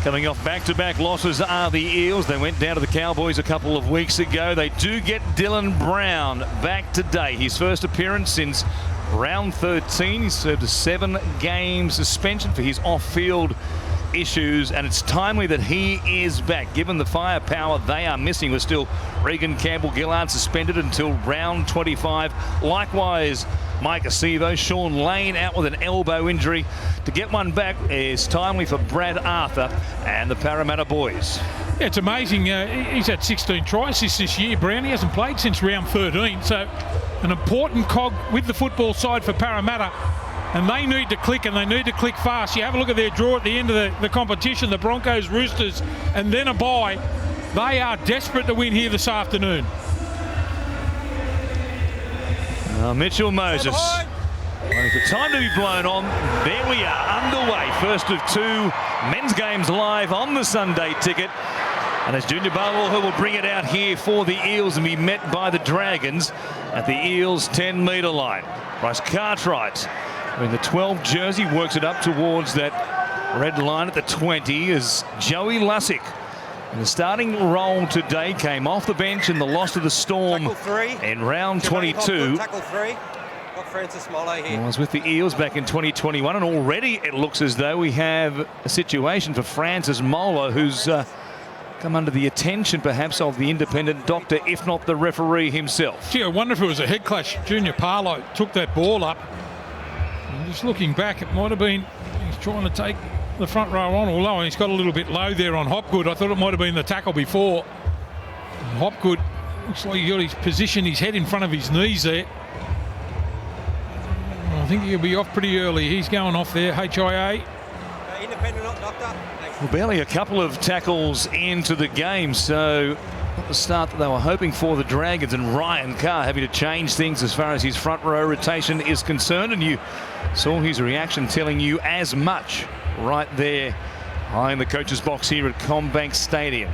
Coming off back-to-back losses are the Eels. They went down to the Cowboys a couple of weeks ago. They do get Dylan Brown back today. His first appearance since round 13. He served a 7-game suspension for his off-field issues, and it's timely that he is back given the firepower they are missing. With still Regan Campbell-Gillard suspended until round 25. Likewise, Mike Acevo, Sean Lane out with an elbow injury. To get one back is timely for Brad Arthur and the Parramatta boys. Yeah, it's amazing. He's had 16 try assists this year, Brown. He hasn't played since round 13, so an important cog with the football side for Parramatta. And they need to click, and they need to click fast. You have a look at their draw at the end of the competition, the Broncos, Roosters, and then a bye. They are desperate to win here this afternoon. Mitchell Moses. Waiting for time to be blown on. There we are, underway. First of 2 men's games live on the Sunday ticket. And as Junior Barlow, who will bring it out here for the Eels and be met by the Dragons at the Eels 10-metre line. Bryce Cartwright in the 12 jersey works it up towards that red line at the 20 as Joey Lussick. And the starting role today came off the bench in the loss to the Storm in round 22. Tackle 3. Got Francis Molo here. I was with the Eels back in 2021, and already it looks as though we have a situation for Francis Molo, who's come under the attention perhaps of the independent doctor, if not the referee himself. Gee, I wonder if it was a head clash. Junior Parlow took that ball up. And just looking back, it might have been he's trying to take the front row on, although he's got a little bit low there on Hopgood. I thought it might have been the tackle before. And Hopgood looks like he got his position, his head in front of his knees there. I think he'll be off pretty early. He's going off there, HIA. Independent doctor. Well, barely a couple of tackles into the game, so not the start that they were hoping for the Dragons, and Ryan Carr having to change things as far as his front row rotation is concerned, and you saw his reaction telling you as much right there behind the coach's box here at Combank Stadium.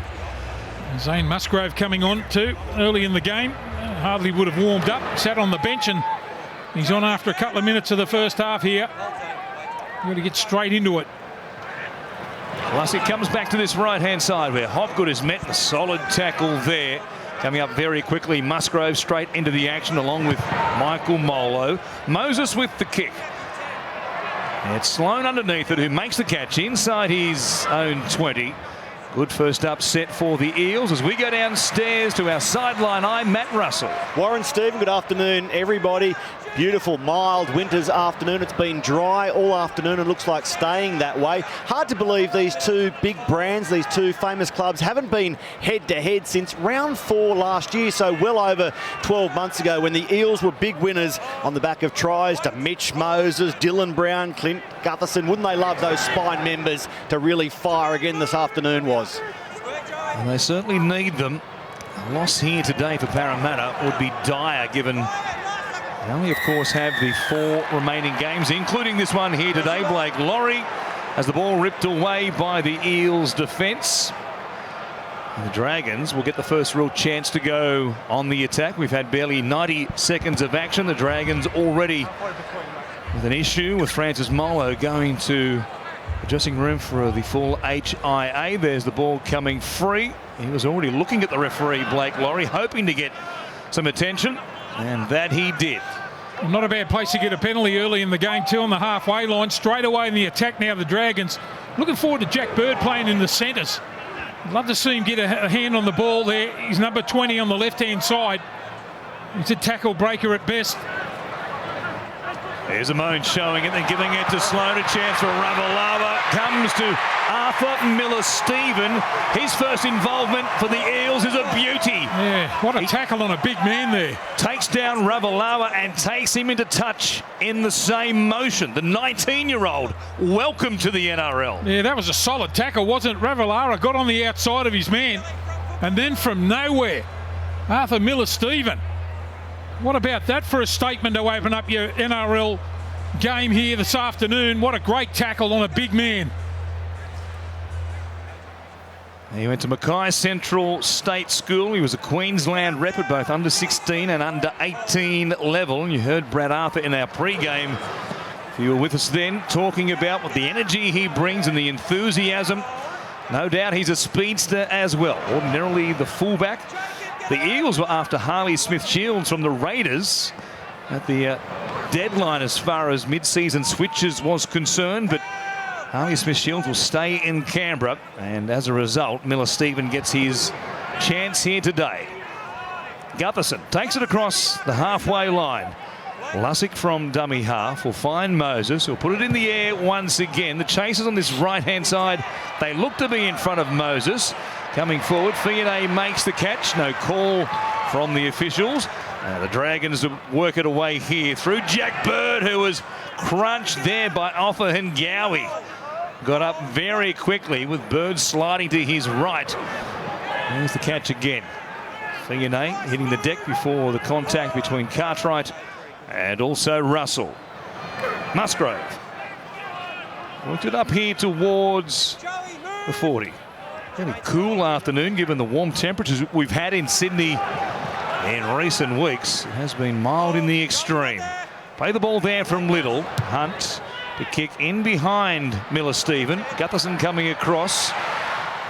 Zane Musgrave coming on too early in the game. Hardly would have warmed up, sat on the bench, and he's on after a couple of minutes of the first half here. You've got to get straight into it. Lussick comes back to this right-hand side where Hopgood has met a solid tackle there. Coming up very quickly, Musgrave straight into the action along with Michael Molo. Moses with the kick. It's Sloan underneath it who makes the catch inside his own 20. Good first up set for the Eels as we go downstairs to our sideline eye, Matt Russell. Warren, Stephen, good afternoon, everybody. Beautiful, mild winter's afternoon. It's been dry all afternoon and looks like staying that way. Hard to believe these two big brands, these two famous clubs, haven't been head-to-head since round 4 last year, so well over 12 months ago when the Eels were big winners on the back of tries to Mitch Moses, Dylan Brown, Clint Gutherson. Wouldn't they love those spine members to really fire again this afternoon was? And they certainly need them. A loss here today for Parramatta would be dire given they only, of course, have the 4 remaining games, including this one here today. Blake Laurie has the ball ripped away by the Eels' defence. The Dragons will get the first real chance to go on the attack. We've had barely 90 seconds of action. The Dragons already with an issue with Francis Molo going to the dressing room for the full HIA. There's the ball coming free. He was already looking at the referee, Blake Laurie, hoping to get some attention. And that he did. Not a bad place to get a penalty early in the game too, on the halfway line. Straight away in the attack now, the Dragons. Looking forward to Jack Bird playing in the centres. I'd love to see him get a hand on the ball there. He's number 20 on the left-hand side. He's a tackle breaker at best. There's Amone showing it, then giving it to Sloan. A chance for Ravalawa. Comes to Arthur Miller-Stephen. His first involvement for the Eels is a beauty. Yeah, what a tackle on a big man there. Takes down Ravalawa and takes him into touch in the same motion. The 19-year-old, welcome to the NRL. Yeah, that was a solid tackle, wasn't it? Ravalawa got on the outside of his man. And then from nowhere, Arthur Miller-Stephen. What about that for a statement to open up your NRL game here this afternoon? What a great tackle on a big man. He went to Mackay Central State School. He was a Queensland rep at both under 16 and under 18 level. And you heard Brad Arthur in our pre-game. If you were with us then, talking about what the energy he brings and the enthusiasm No doubt he's a speedster as well. Ordinarily the fullback. The Eels were after Harley Smith-Shields from the Raiders at the deadline as far as mid-season switches was concerned, but Harley Smith-Shields will stay in Canberra, and as a result, Miller-Stephen gets his chance here today. Gutherson takes it across the halfway line. Lussick from dummy half will find Moses, who'll put it in the air once again. The chasers on this right-hand side, they look to be in front of Moses. Coming forward, Fiona makes the catch. No call from the officials. The Dragons work it away here through Jack Bird, who was crunched there by Offa Hengawi. Got up very quickly with Bird sliding to his right. There's the catch again. Fiona hitting the deck before the contact between Cartwright and also Russell. Musgrove worked it up here towards the 40. Very cool afternoon given the warm temperatures we've had in Sydney in recent weeks. It has been mild in the extreme. Play the ball there from Little. Hunt to kick in behind Miller-Stephen. Gutherson coming across.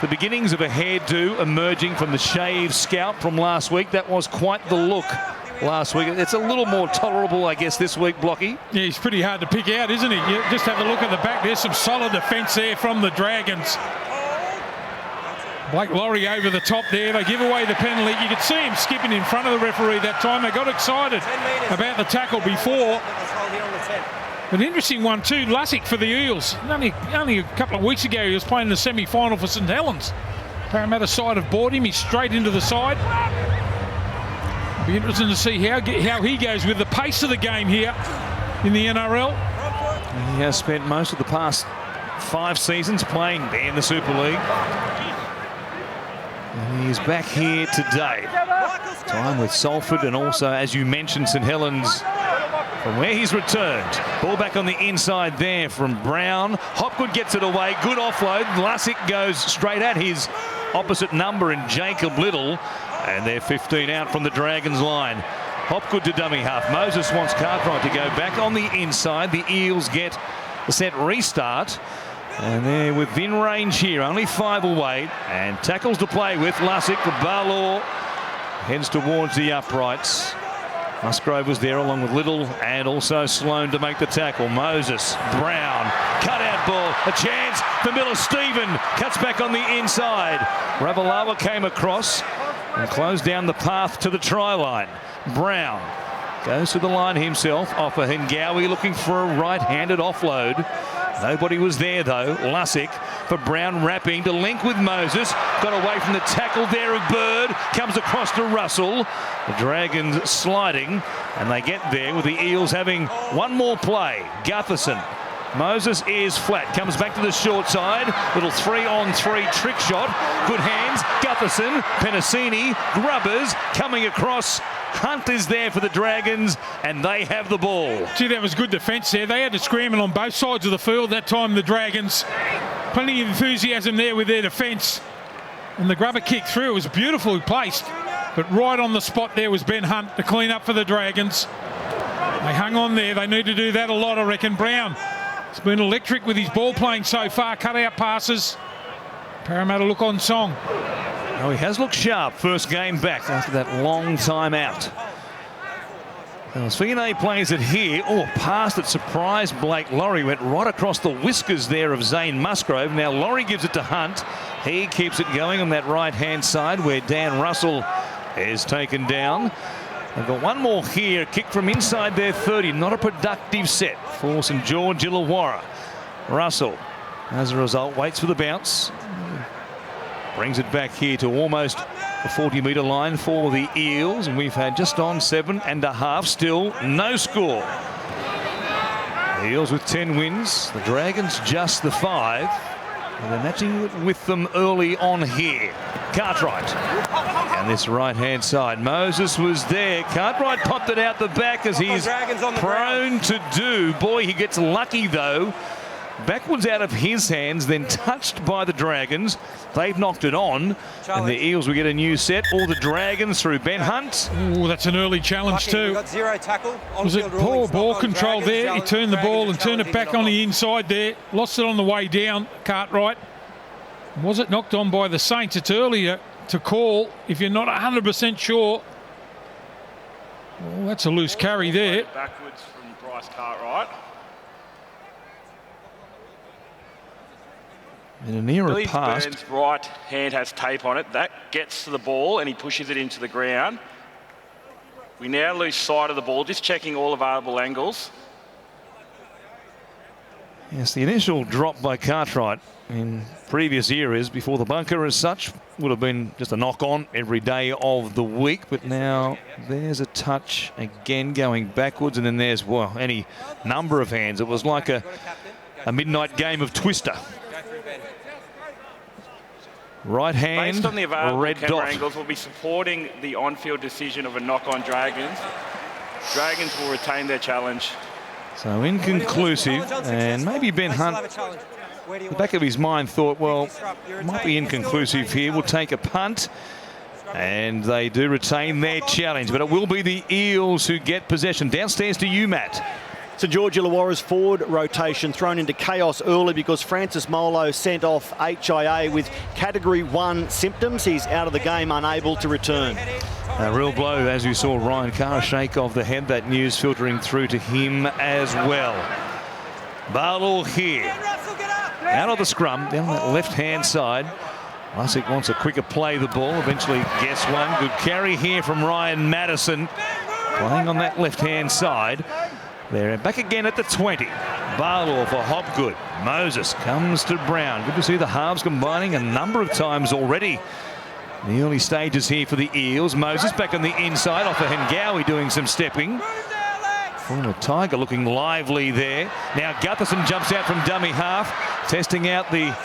The beginnings of a hairdo emerging from the shaved scalp from last week. That was quite the look last week. It's a little more tolerable, I guess, this week, Blocky. Yeah, he's pretty hard to pick out, isn't he? You just have a look at the back. There's some solid defence there from the Dragons. Blake Laurie over the top there. They give away the penalty. You could see him skipping in front of the referee that time. They got excited about the tackle before. An interesting one too, Lussick for the Eels. Only a couple of weeks ago he was playing the semi-final for St Helens. Parramatta side have bought him. He's straight into the side. Be interesting to see how he goes with the pace of the game here in the NRL. He has spent most of the past 5 seasons playing in the Super League. And he's back here today. Time with Salford and also, as you mentioned, St Helens from where he's returned. Ball back on the inside there from Brown. Hopgood gets it away. Good offload. Lussick goes straight at his opposite number in Jacob Little. And they're 15 out from the Dragons line. Hopgood to dummy half. Moses wants Cartwright to go back on the inside. The Eels get the set restart. And they're within range here, only 5 away. And tackles to play with. Lussick, the Balor heads towards the uprights. Musgrove was there along with Little and also Sloan to make the tackle. Moses, Brown, cut out ball, a chance for Miller-Stephen, cuts back on the inside. Ravalawa came across and closed down the path to the try line. Brown goes to the line himself. Offa Hengawi looking for a right-handed offload. Nobody was there though. Lussick for Brown wrapping to link with Moses. Got away from the tackle there of Bird. Comes across to Russell. The Dragons sliding and they get there with the Eels having one more play. Gutherson. Moses is flat. Comes back to the short side. Little 3-on-3 trick shot. Good hands. Gutherson. Penasini. Grubbers coming across. Hunt is there for the Dragons and they have the ball. Gee, that was good defence there. They had to scramble on both sides of the field that time, the Dragons. Plenty of enthusiasm there with their defence. And the grubber kick through. It was beautifully placed. But right on the spot there was Ben Hunt to clean up for the Dragons. They hung on there. They need to do that a lot, I reckon. Brown has been electric with his ball playing so far. Cut out passes. Parramatta look on song. Oh, he has looked sharp first game back after that long time out. As Fiona plays it here. Oh, pass that surprised Blake Laurie. Went right across the whiskers there of Zane Musgrove. Now Laurie gives it to Hunt. He keeps it going on that right-hand side where Dan Russell is taken down. They've got one more here. Kick from inside their 30. Not a productive set for St George Illawarra. Russell, as a result, waits for the bounce. Brings it back here to almost the 40-metre line for the Eels. And we've had just on 7.5. Still no score. The Eels with 10 wins. The Dragons just the 5. And they're matching it with them early on here. Cartwright. And this right-hand side. Moses was there. Cartwright popped it out the back as he's prone to do. Boy, he gets lucky though. Backwards out of his hands, then touched by the Dragons. They've knocked it on. And the Eels will get a new set. All the Dragons through Ben Hunt. Oh, that's an early challenge too. Got 0 tackle. Was it poor ball control there? He turned the ball and turned it back on the inside there. Lost it on the way down, Cartwright. Was it knocked on by the Saints? It's earlier to call if you're not 100% sure. Well, that's a loose carry there. Backwards from Bryce Cartwright. In a nearer Billy pass. Burns' right hand has tape on it. That gets to the ball and he pushes it into the ground. We now lose sight of the ball, just checking all available angles. Yes, the initial drop by Cartwright in previous eras before the bunker as such would have been just a knock on every day of the week, but now there's a touch again going backwards, and then there's, well, any number of hands. It was like a midnight game of Twister. Right hand, Based on the available red camera dot. angles, we'll be supporting the on-field decision of a knock on Dragons. Dragons will retain their challenge. So inconclusive, and maybe Ben Hunt, the back of his mind thought, well, it might be inconclusive here. We'll take a punt, and they do retain their challenge. But it will be the Eels who get possession. Downstairs to you, Matt. St George Illawarra's forward rotation thrown into chaos early because Francis Molo sent off HIA with Category 1 symptoms. He's out of the game, unable to return. A real blow, as we saw Ryan Carr shake of the head. That news filtering through to him as well. Barlow here. Out of the scrum, down that left-hand side. Lussick wants a quicker play the ball. Eventually gets one. Good carry here from Ryan Madison. Playing on that left-hand side. They're back again at the 20. Barlow for Hopgood. Moses comes to Brown. Good to see the halves combining a number of times already. The early stages here for the Eels. Moses back on the inside off of Hengawi doing some stepping. Former Tiger looking lively there. Now Gutherson jumps out from dummy half, testing out the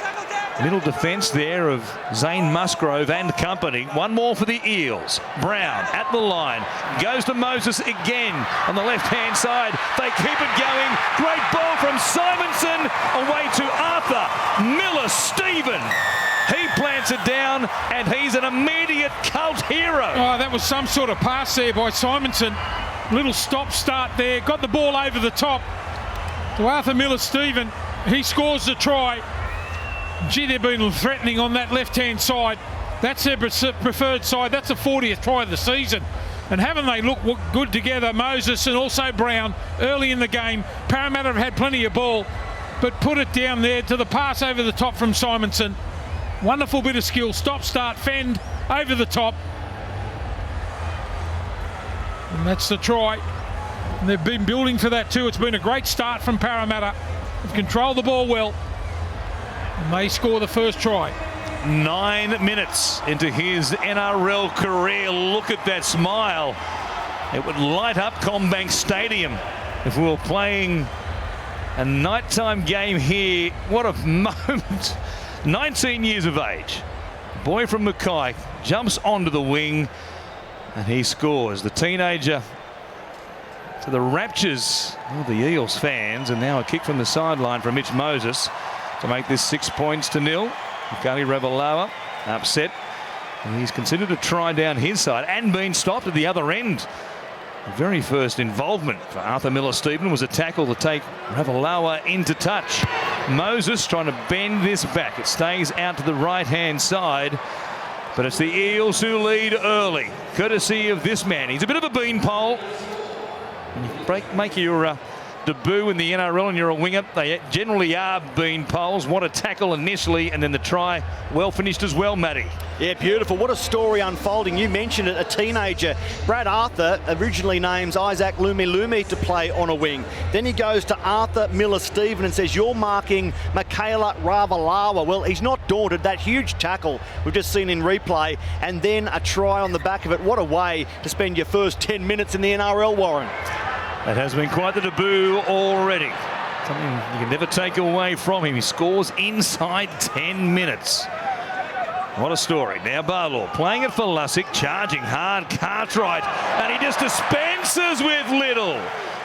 middle defence there of Zane Musgrove and company. One more for the Eels. Brown at the line. Goes to Moses again on the left-hand side. They keep it going. Great ball from Simonson. Away to Arthur Miller-Stephen. He plants it down, and he's an immediate cult hero. Oh, that was some sort of pass there by Simonson. Little stop-start there. Got the ball over the top to Arthur Miller-Stephen. He scores the try. Gee, they've been threatening on that left-hand side. That's their preferred side. That's the 40th try of the season. And haven't they looked good together, Moses and also Brown, early in the game? Parramatta have had plenty of ball, but put it down there to the pass over the top from Simonson. Wonderful bit of skill. Stop, start, fend, over the top. And that's the try. And they've been building for that too. It's been a great start from Parramatta. They've controlled the ball well. And they score the first try. 9 minutes into his NRL career. Look at that smile. It would light up CommBank Stadium if we were playing a nighttime game here. What a moment. 19 years of age. Boy from Mackay jumps onto the wing and he scores. The teenager to the raptures of the Eels fans, and now a kick from the sideline from Mitch Moses to make this 6 points to nil. Kali Ravalawa upset, and he's considered a try down his side and been stopped at the other end. The very first involvement for Arthur Miller-Stephen was a tackle to take Ravalawa into touch. Moses trying to bend this back. It stays out to the right-hand side, but it's the Eels who lead early, courtesy of this man. He's a bit of a beanpole. When you make your debut in the NRL and you're a winger, they generally are beanpoles. What a tackle initially, and then the try well finished as well, Matty. Yeah, beautiful. What a story unfolding. You mentioned it, a teenager. Brad Arthur originally names Isaac Lumi to play on a wing. Then he goes to Arthur Miller-Stephen and says, you're marking Michaela Ravalawa. Well, he's not daunted. That huge tackle we've just seen in replay, and then a try on the back of it. What a way to spend your first 10 minutes in the NRL, Warren. That has been quite the debut already. Something you can never take away from him. He scores inside 10 minutes. What a story. Now Barlow playing it for Lussick, charging hard, Cartwright, and he just dispenses with Little.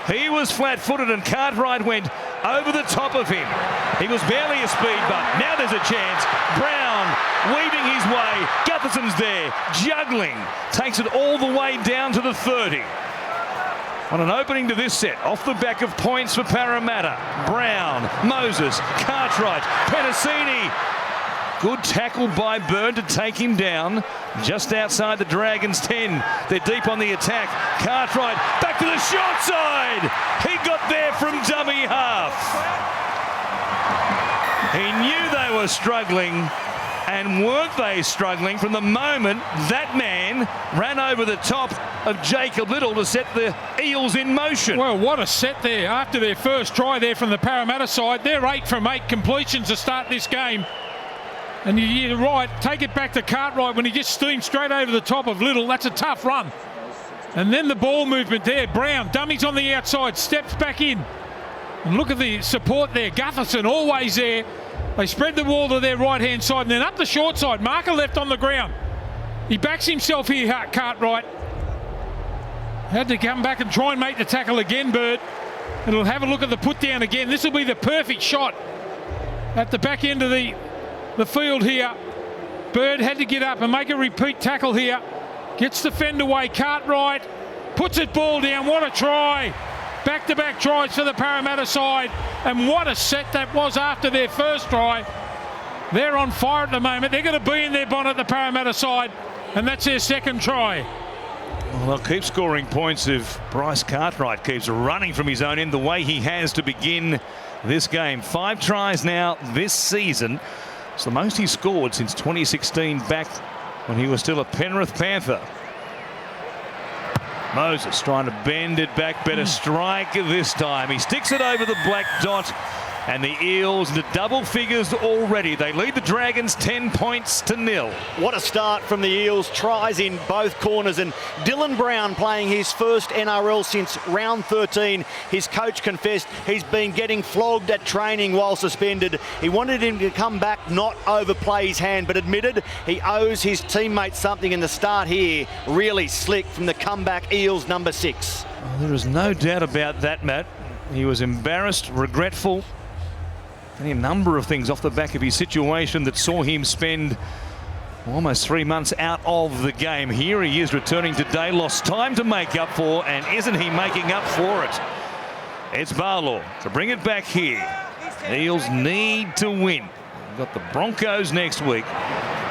He was flat-footed and Cartwright went over the top of him. He was barely a speed bump. Now there's a chance. Brown weaving his way. Gutherson's there, juggling. Takes it all the way down to the 30. On an opening to this set, off the back of points for Parramatta. Brown, Moses, Cartwright, Penasini. Good tackle by Bird to take him down just outside the Dragons 10. They're deep on the attack. Cartwright back to the short side. He got there from dummy half. He knew they were struggling, and weren't they struggling from the moment that man ran over the top of Jacob Little to set the Eels in motion. Well, what a set there after their first try there from the Parramatta side. They're 8 from 8 completions to start this game. And you're right, take it back to Cartwright when he just steamed straight over the top of Little. That's a tough run. And then the ball movement there. Brown, dummies on the outside, steps back in. And look at the support there. Gutherson always there. They spread the ball to their right-hand side and then up the short side. Marker left on the ground. He backs himself here, Cartwright. Had to come back and try and make the tackle again, Bird. And he'll have a look at the put down again. This will be the perfect shot at the back end of the field here. Bird had to get up and make a repeat tackle here. Gets the fend away. Cartwright puts it ball down. What a try. Back-to-back tries for the Parramatta side. And what a set that was after their first try. They're on fire at the moment. They're going to be in their bonnet, the Parramatta side. And that's their second try. Well, they'll keep scoring points if Bryce Cartwright keeps running from his own end the way he has to begin this game. 5 tries now this season. It's the most he's scored since 2016, back when he was still a Penrith Panther. Moses trying to bend it back. Better strike this time. He sticks it over the black dot. And the Eels into double figures already. They lead the Dragons 10 points to 0. What a start from the Eels. Tries in both corners. And Dylan Brown playing his first NRL since round 13. His coach confessed he's been getting flogged at training while suspended. He wanted him to come back, not overplay his hand, but admitted he owes his teammates something. In the start here, really slick from the comeback Eels number 6. Well, there is no doubt about that, Matt. He was embarrassed, regretful. Any number of things off the back of his situation that saw him spend almost 3 months out of the game. Here he is returning today, lost time to make up for, and isn't he making up for it? It's Barlaw to bring it back here. The Eels need to win. We've got the Broncos next week,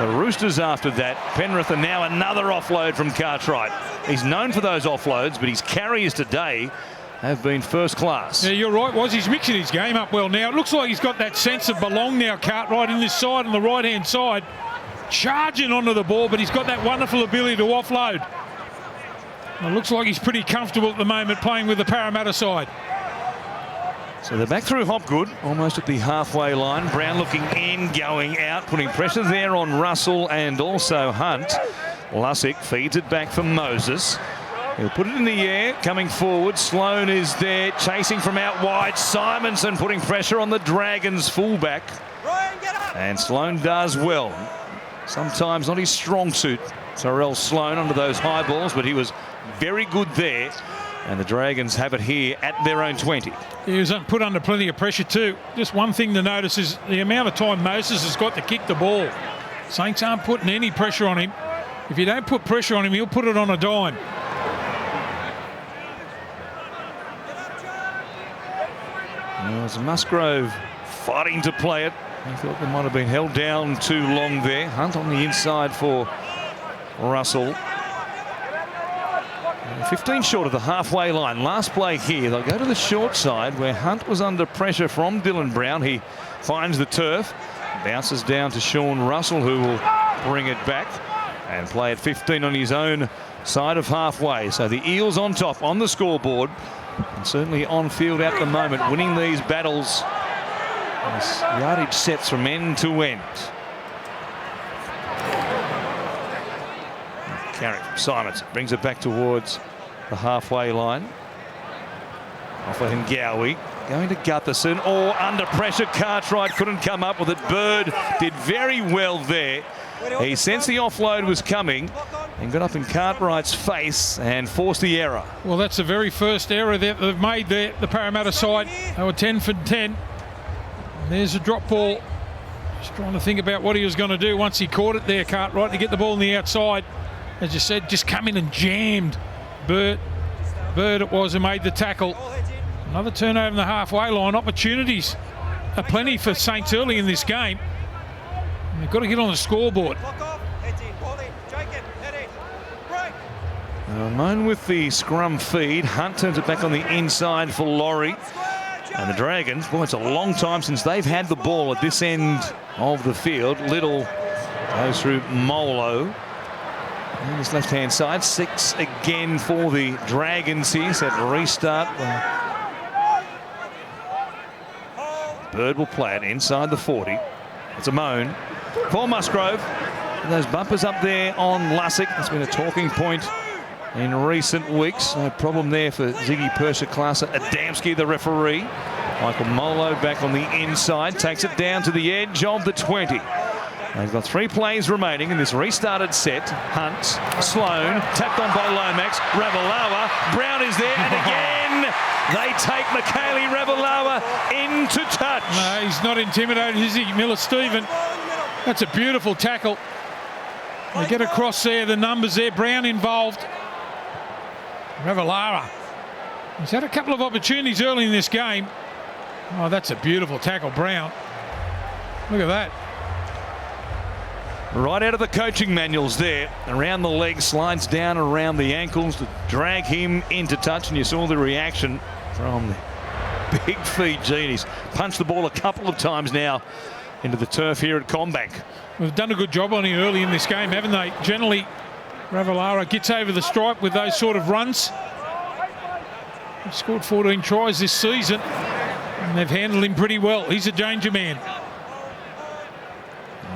the Roosters after that. Penrith, and now another offload from Cartwright. He's known for those offloads, but his carries today have been first class. Yeah, you're right, Woz. He's mixing his game up well now. It looks like he's got that sense of belong now, Cartwright, in this side, on the right-hand side. Charging onto the ball, but he's got that wonderful ability to offload. It looks like he's pretty comfortable at the moment playing with the Parramatta side. So they're back through Hopgood, almost at the halfway line. Brown looking in, going out, putting pressure there on Russell and also Hunt. Lussick feeds it back for Moses. He'll put it in the air, coming forward. Sloan is there, chasing from out wide. Simonson putting pressure on the Dragons fullback. And Sloan does well. Sometimes not his strong suit, Tyrell Sloan, under those high balls, but he was very good there. And the Dragons have it here at their own 20. He was put under plenty of pressure too. Just one thing to notice is the amount of time Moses has got to kick the ball. Saints aren't putting any pressure on him. If you don't put pressure on him, he'll put it on a dime. Well, it's Musgrove fighting to play it. I thought they might have been held down too long there. Hunt on the inside for Russell. 15 short of the halfway line. Last play here. They'll go to the short side where Hunt was under pressure from Dylan Brown. He finds the turf, bounces down to Sean Russell, who will bring it back and play at 15 on his own side of halfway. So the Eels on top on the scoreboard. And certainly on field at the moment, winning these battles as yardage sets from end to end. Carrick from Simonson brings it back towards the halfway line. Off of Ngowi, going to Gutherson, or under pressure. Cartwright couldn't come up with it. Bird did very well there. He sensed the offload was coming and got up in Cartwright's face and forced the error. Well, that's the very first error that they've made there, the Parramatta side. They were 10 for 10. And there's a drop ball. Just trying to think about what he was going to do once he caught it there, Cartwright, to get the ball on the outside. As you said, just come in and jammed Bird it was who made the tackle. Another turnover in the halfway line. Opportunities are plenty for Saints early in this game. They've got to get on the scoreboard. Clock off. Heads in. Ball in. Jacob. Head in. Break. Ramon with the scrum feed. Hunt turns it back on the inside for Laurie. And the Dragons, well, it's a long time since they've had the ball at this end of the field. Little goes through Molo. On his left-hand side, 6 again for the Dragons here. So restart. Bird will play it inside the 40. It's a moan for Musgrove. And those bumpers up there on Lussick. That's been a talking point in recent weeks. No problem there for Ziggy Pershicklasa. Adamski, the referee. Michael Molo back on the inside. Takes it down to the edge of the 20. They've got 3 plays remaining in this restarted set. Hunt, Sloan, tapped on by Lomax. Ravalawa, Brown is there, and again they take Michaeli Ravalawa into touch. No, he's not intimidated, is he? Miller-Stephen. That's a beautiful tackle. They get across there, the numbers there. Brown involved. Ravalawa. He's had a couple of opportunities early in this game. Oh, that's a beautiful tackle, Brown. Look at that. Right out of the coaching manuals there. Around the leg, slides down around the ankles to drag him into touch. And you saw the reaction from the big Fijian. He's punched the ball a couple of times now into the turf here at Combank. We've done a good job on him early in this game, haven't they? Generally, Ravalawa gets over the stripe with those sort of runs. He's scored 14 tries this season, and they've handled him pretty well. He's a danger man.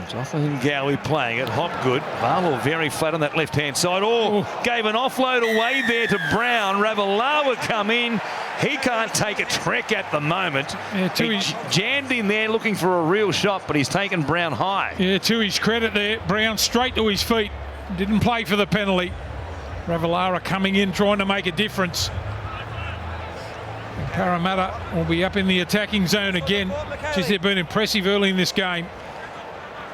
Jocelyn Gowie playing it. Hopgood. Barlow very flat on that left-hand side. Oh, gave an offload away there to Brown. Ravalawa come in. He can't take a trek at the moment. Yeah, he jammed in there looking for a real shot, but he's taken Brown high. Yeah, to his credit there, Brown straight to his feet. Didn't play for the penalty. Ravalawa coming in, trying to make a difference. And Parramatta will be up in the attacking zone again. Geez, they've been impressive early in this game.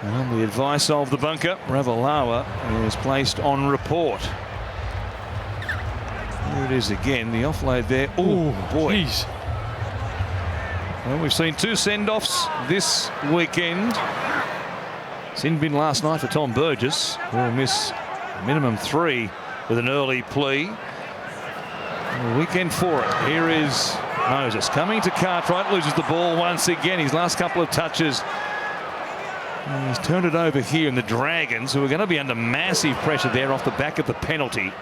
And on the advice of the bunker, Ravalawa is placed on report. Here it is again, the offload there. Oh, boy. Geez. Well, we've seen 2 send-offs this weekend. Sin bin last night for Tom Burgess, who will miss minimum 3 with an early plea. And the weekend for it. Here is Moses coming to Cartwright, loses the ball once again. His last couple of touches. And he's turned it over here, and the Dragons, who are going to be under massive pressure there off the back of the penalty,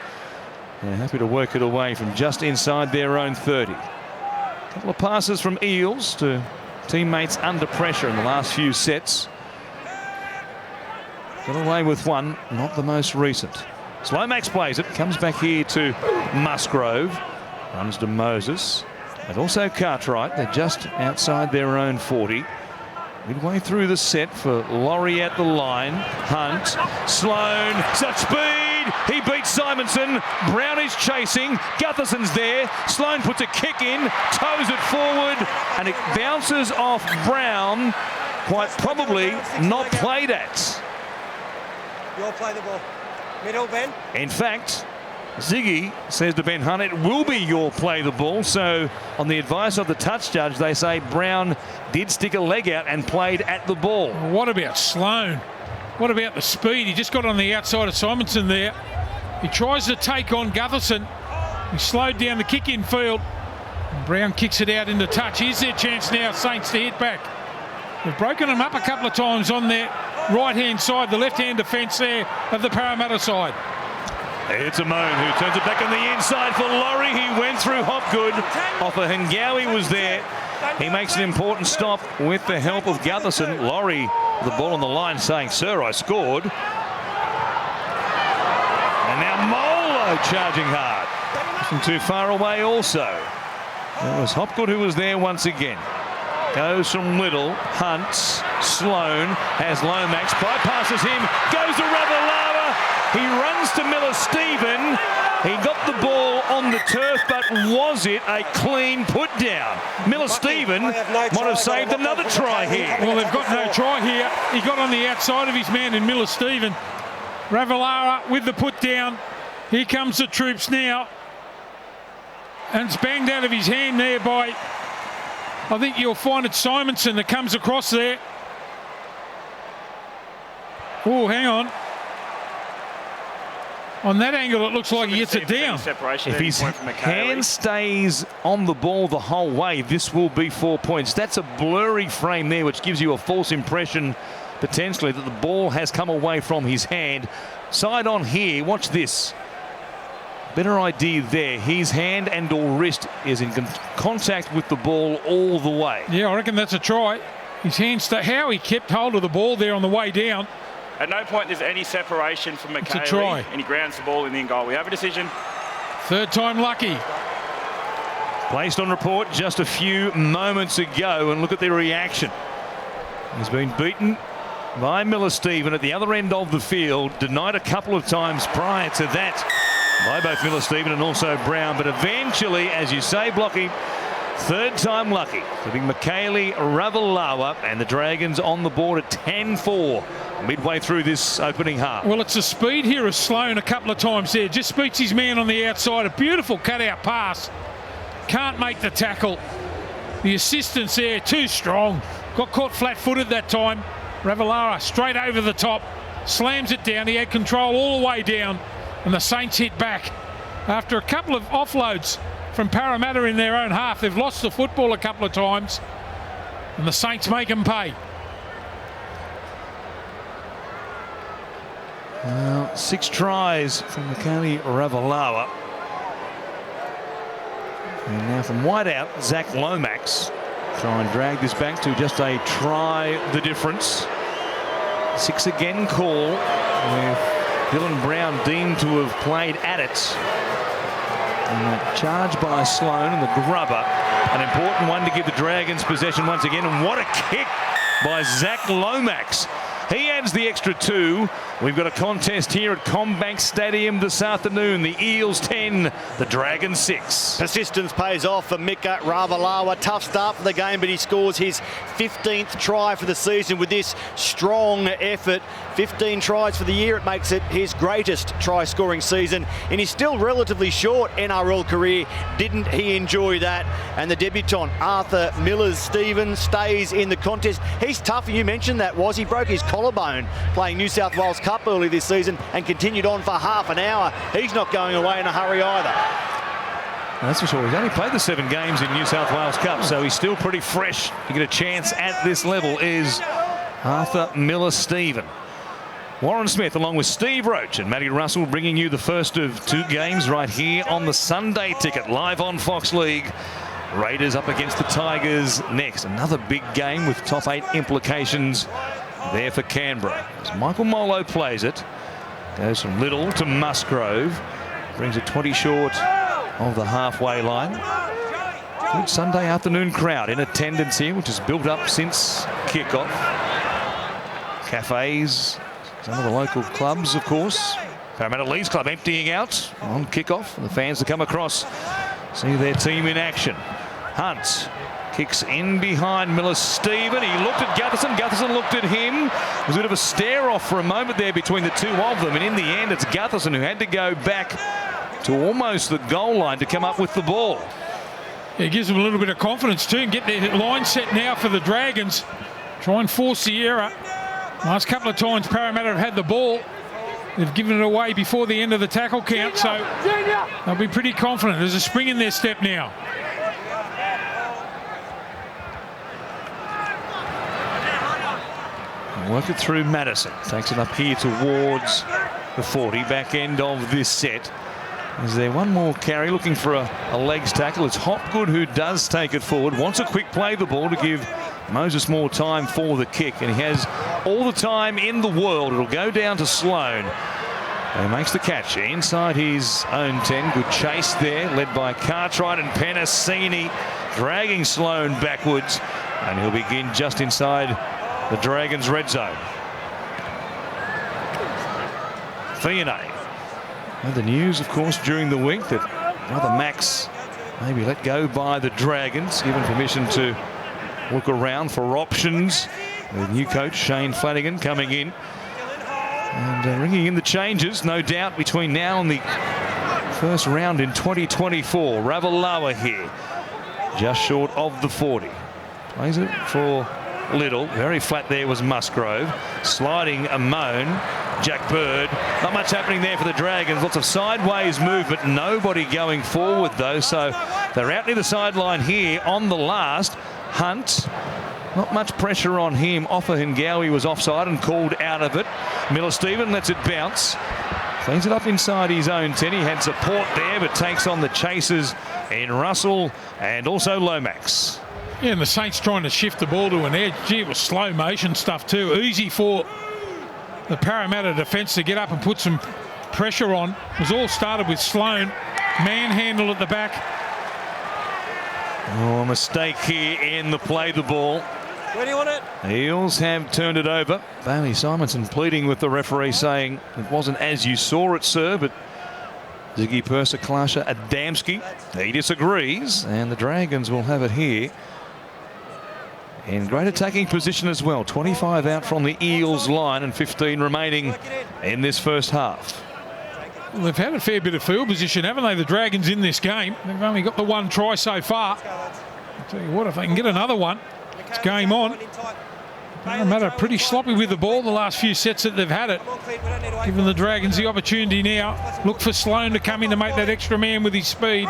they're happy to work it away from just inside their own 30. A couple of passes from Eels to teammates under pressure in the last few sets. Got away with one, not the most recent. Lomax plays it, comes back here to Musgrove, runs to Moses, and also Cartwright. They're just outside their own 40. Midway through the set for Laurie at the line. Hunt, Sloan, such speed. He beats Simonson. Brown is chasing. Gutherson's there. Sloan puts a kick in, toes it forward, and it bounces off Brown. Quite probably not played at. You'll play the ball. Middle, Ben. In fact, Ziggy says to Ben Hunt, it will be your play the ball. So on the advice of the touch judge, they say Brown did stick a leg out and played at the ball. What about Sloan? What about the speed? He just got on the outside of Simonson there. He tries to take on Gutherson. He slowed down the kick in field. And Brown kicks it out into touch. Here's their chance now, Saints, to hit back. They've broken them up a couple of times on their right-hand side, the left-hand defence there of the Parramatta side. It's a Moan who turns it back on the inside for Laurie. He went through Hopgood. Offa Hengawi was there. He makes an important stop with the help of Gutherson. Laurie, the ball on the line, saying, "Sir, I scored." And now Molo charging hard. Wasn't too far away also. It was Hopgood who was there once again. Goes from Little, hunts, Sloan, has Lomax, bypasses him, goes to Ravalawa. He runs to Miller-Stephen. He got the ball on the turf, but was it a clean put down? Miller-Stephen might have saved another try here. Well, they've got no try here. He got on the outside of his man in Miller-Stephen. Ravalawa with the put down. Here comes the troops now. And it's banged out of his hand there by, I think you'll find it's Simonson that comes across there. Oh, hang on. On that angle, it looks like he gets it down. If his hand stays on the ball the whole way, this will be 4 points. That's a blurry frame there, which gives you a false impression, potentially, that the ball has come away from his hand. Side on here, watch this. Better idea there. His hand and or wrist is in contact with the ball all the way. Yeah, I reckon that's a try. His hand, how he kept hold of the ball there on the way down. At no point there's any separation from It's a try. McKaylee, and he grounds the ball in the end goal. We have a decision. Third time lucky. Placed on report just a few moments ago, and look at the reaction. He's been beaten by Miller-Stephen at the other end of the field, denied a couple of times prior to that by both Miller-Stephen and also Brown, but eventually, as you say, Blocky, third time lucky, giving McKaylee Ravalawa and the Dragons on the board at 10-4 midway through this opening half. Well, it's the speed here of Sloan a couple of times there. Just beats his man on the outside. A beautiful cutout pass. Can't make the tackle. The assistance there, too strong. Got caught flat-footed that time. Ravalawa straight over the top. Slams it down. He had control all the way down. And the Saints hit back. After a couple of offloads from Parramatta in their own half, they've lost the football a couple of times. And the Saints make them pay. Well, 6 tries from McKaylee Ravalawa. And now from wide out, Zach Lomax try and drag this back to just a try the difference. 6 again call with Dylan Brown deemed to have played at it. And that charge by Sloan and the grubber, an important one to give the Dragons possession once again. And what a kick by Zach Lomax. He adds the extra 2. We've got a contest here at CommBank Stadium this afternoon. The Eels 10, the Dragons 6. Persistence pays off for Mika Ravalawa. Tough start for the game, but he scores his 15th try for the season with this strong effort. 15 tries for the year. It makes it his greatest try-scoring season in his still relatively short NRL career. Didn't he enjoy that? And the debutant, Arthur Miller-Stephen, stays in the contest. He's tough. You mentioned that, was he? Broke his collarbone playing New South Wales Cup early this season and continued on for half an hour. He's not going away in a hurry either. That's for sure. He's only played the 7 games in New South Wales Cup, so he's still pretty fresh to get a chance at this level, is Arthur Miller-Stephen. Warren Smith along with Steve Roach and Matty Russell bringing you the first of 2 games right here on the Sunday Ticket, live on Fox League. Raiders up against the Tigers next. Another big game with top 8 implications there for Canberra. As Michael Molo plays it, goes from Little to Musgrove, brings it 20 short of the halfway line. Good Sunday afternoon crowd in attendance here, which has built up since kickoff. Cafes, some of the local clubs, of course. Parramatta Leeds Club emptying out on kickoff. The fans to come across, see their team in action. Hunt kicks in behind Miller-Stephen. He looked at Gutherson. Gutherson looked at him. It was a bit of a stare-off for a moment there between the two of them. And in the end, it's Gutherson who had to go back to almost the goal line to come up with the ball. It gives them a little bit of confidence too and get their line set now for the Dragons. Try and force the error. Last couple of times Parramatta have had the ball. They've given it away before the end of the tackle count, so they'll be pretty confident. There's a spring in their step now. Work it through Madison. Takes it up here towards the 40. Back end of this set. Is there one more carry looking for a legs tackle? It's Hopgood who does take it forward. Wants a quick play the ball to give Moses more time for the kick. And he has all the time in the world. It'll go down to Sloan. And he makes the catch inside his own 10. Good chase there, led by Cartwright and Penasini, dragging Sloan backwards. And he'll begin just inside the Dragons' red zone. Fiona. And the news, of course, during the week that Brother Max may be let go by the Dragons, given permission to look around for options. The new coach, Shane Flanagan, coming in and ringing in the changes, no doubt, between now and the first round in 2024. Ravalawa here, just short of the 40. Plays it for Little. Very flat there was Musgrove. Sliding Amone. Jack Bird. Not much happening there for the Dragons. Lots of sideways movement. Nobody going forward though. So they're out near the sideline here on the last. Hunt. Not much pressure on him. Offa-Hingawi was offside and called out of it. Miller-Stephen lets it bounce. Cleans it up inside his own 10. He had support there, but takes on the chasers in Russell and also Lomax. Yeah, and the Saints trying to shift the ball to an edge. Gee, it was slow motion stuff too. Easy for the Parramatta defence to get up and put some pressure on. It was all started with Sloan. Manhandle at the back. Oh, a mistake here in the play the ball. Where do you want it? The Eels have turned it over. Bailey Simonson pleading with the referee, saying it wasn't as you saw it, sir, but Ziggy Persaklasha Adamski, he disagrees, and the Dragons will have it here. In great attacking position as well. 25 out from the Eels line and 15 remaining in this first half. Well, they've had a fair bit of field position, haven't they, the Dragons, in this game? They've only got the one try so far. I'll tell you what, if they can get another one, it's game on. Parramatta pretty sloppy with the ball the last few sets that they've had it. Giving the Dragons the opportunity now. Look for Sloan to come in to make that extra man with his speed.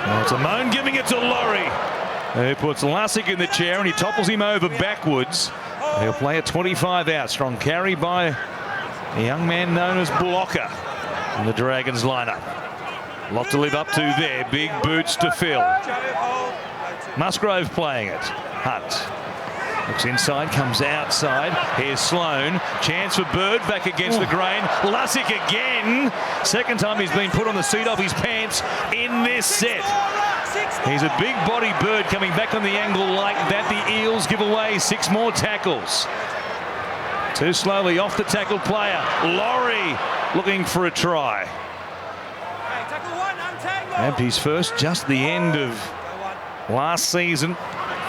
Well, it's Amone giving it to Laurie, who puts Lussick in the chair and he topples him over backwards. He'll play a 25 out. Strong carry by a young man known as Blocker in the Dragons lineup. A lot to live up to there. Big boots to fill. Musgrove playing it. Hunt looks inside, comes outside. Here's Sloan. Chance for Bird back against the grain. Lussick again. Second time he's been put on the seat of his pants in this set. He's a big body Bird coming back on the angle like that. The Eels give away 6 more tackles. Too slowly off the tackle player. Laurie looking for a try. Grabbed his first just the end of last season.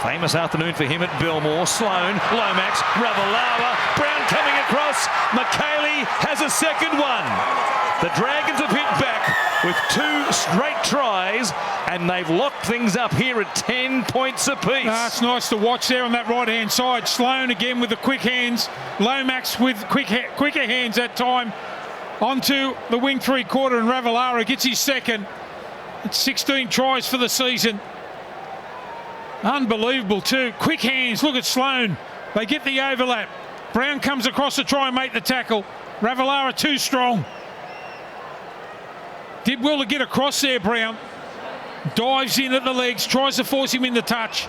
Famous afternoon for him at Belmore. Sloan, Lomax, Ravalawa, Brown coming across. McKaylee has a second one. The Dragons have hit back with 2 straight tries and they've locked things up here at 10 points apiece. It's nice to watch there on that right-hand side. Sloan again with the quick hands. Lomax with quicker hands that time. Onto the wing 3/4 and Ravalawa gets his second. It's 16 tries for the season. Unbelievable too. Quick hands. Look at Sloan. They get the overlap. Brown comes across to try and make the tackle. Ravalawa too strong. Did well to get across there, Brown. Dives in at the legs. Tries to force him into touch.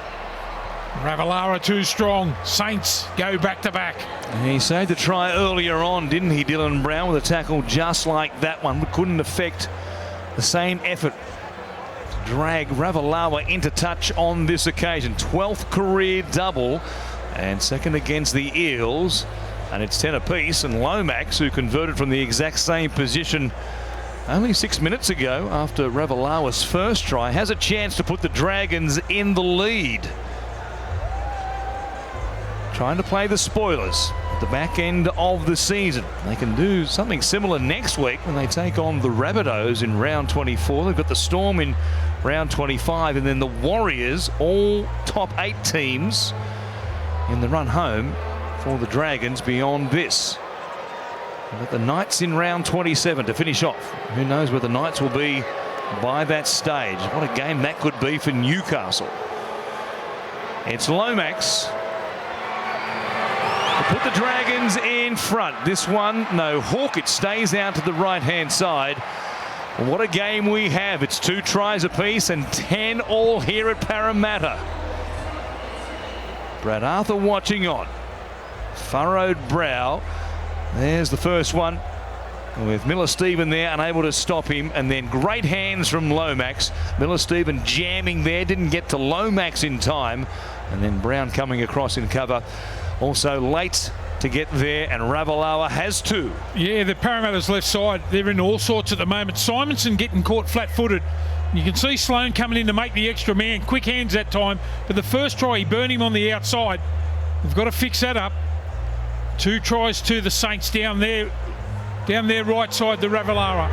Ravalawa too strong. Saints go back to back. He saved the try earlier on, didn't he, Dylan Brown, with a tackle just like that one. But couldn't affect the same effort. Drag Ravalawa into touch on this occasion. 12th career double and second against the Eels, and it's 10 apiece. And Lomax, who converted from the exact same position only 6 minutes ago after Ravalawa's first try, has a chance to put the Dragons in the lead. Trying to play the spoilers at the back end of the season. They can do something similar next week when they take on the Rabbitohs in round 24. They've got the Storm in round 25 and then the Warriors, all top 8 teams in the run home for the Dragons beyond this. We've got the Knights in round 27 to finish off. Who knows where the Knights will be by that stage. What a game that could be for Newcastle. It's Lomax to put the Dragons in front. This one, no Hawk. It stays out to the right-hand side. What a game we have. It's 2 tries apiece and 10 all here at Parramatta. Brad Arthur watching on. Furrowed brow. There's the first one with Miller-Stephen there, unable to stop him, and then great hands from Lomax. Miller-Stephen jamming there, didn't get to Lomax in time, and then Brown coming across in cover. Also late to get there, and Ravalawa has 2. Yeah, the Parramatta's left side, they're in all sorts at the moment. Simonson getting caught flat-footed. You can see Sloan coming in to make the extra man. Quick hands that time, but the first try, he burned him on the outside. They've got to fix that up. 2 tries to the Saints down there right side, the Ravalawa.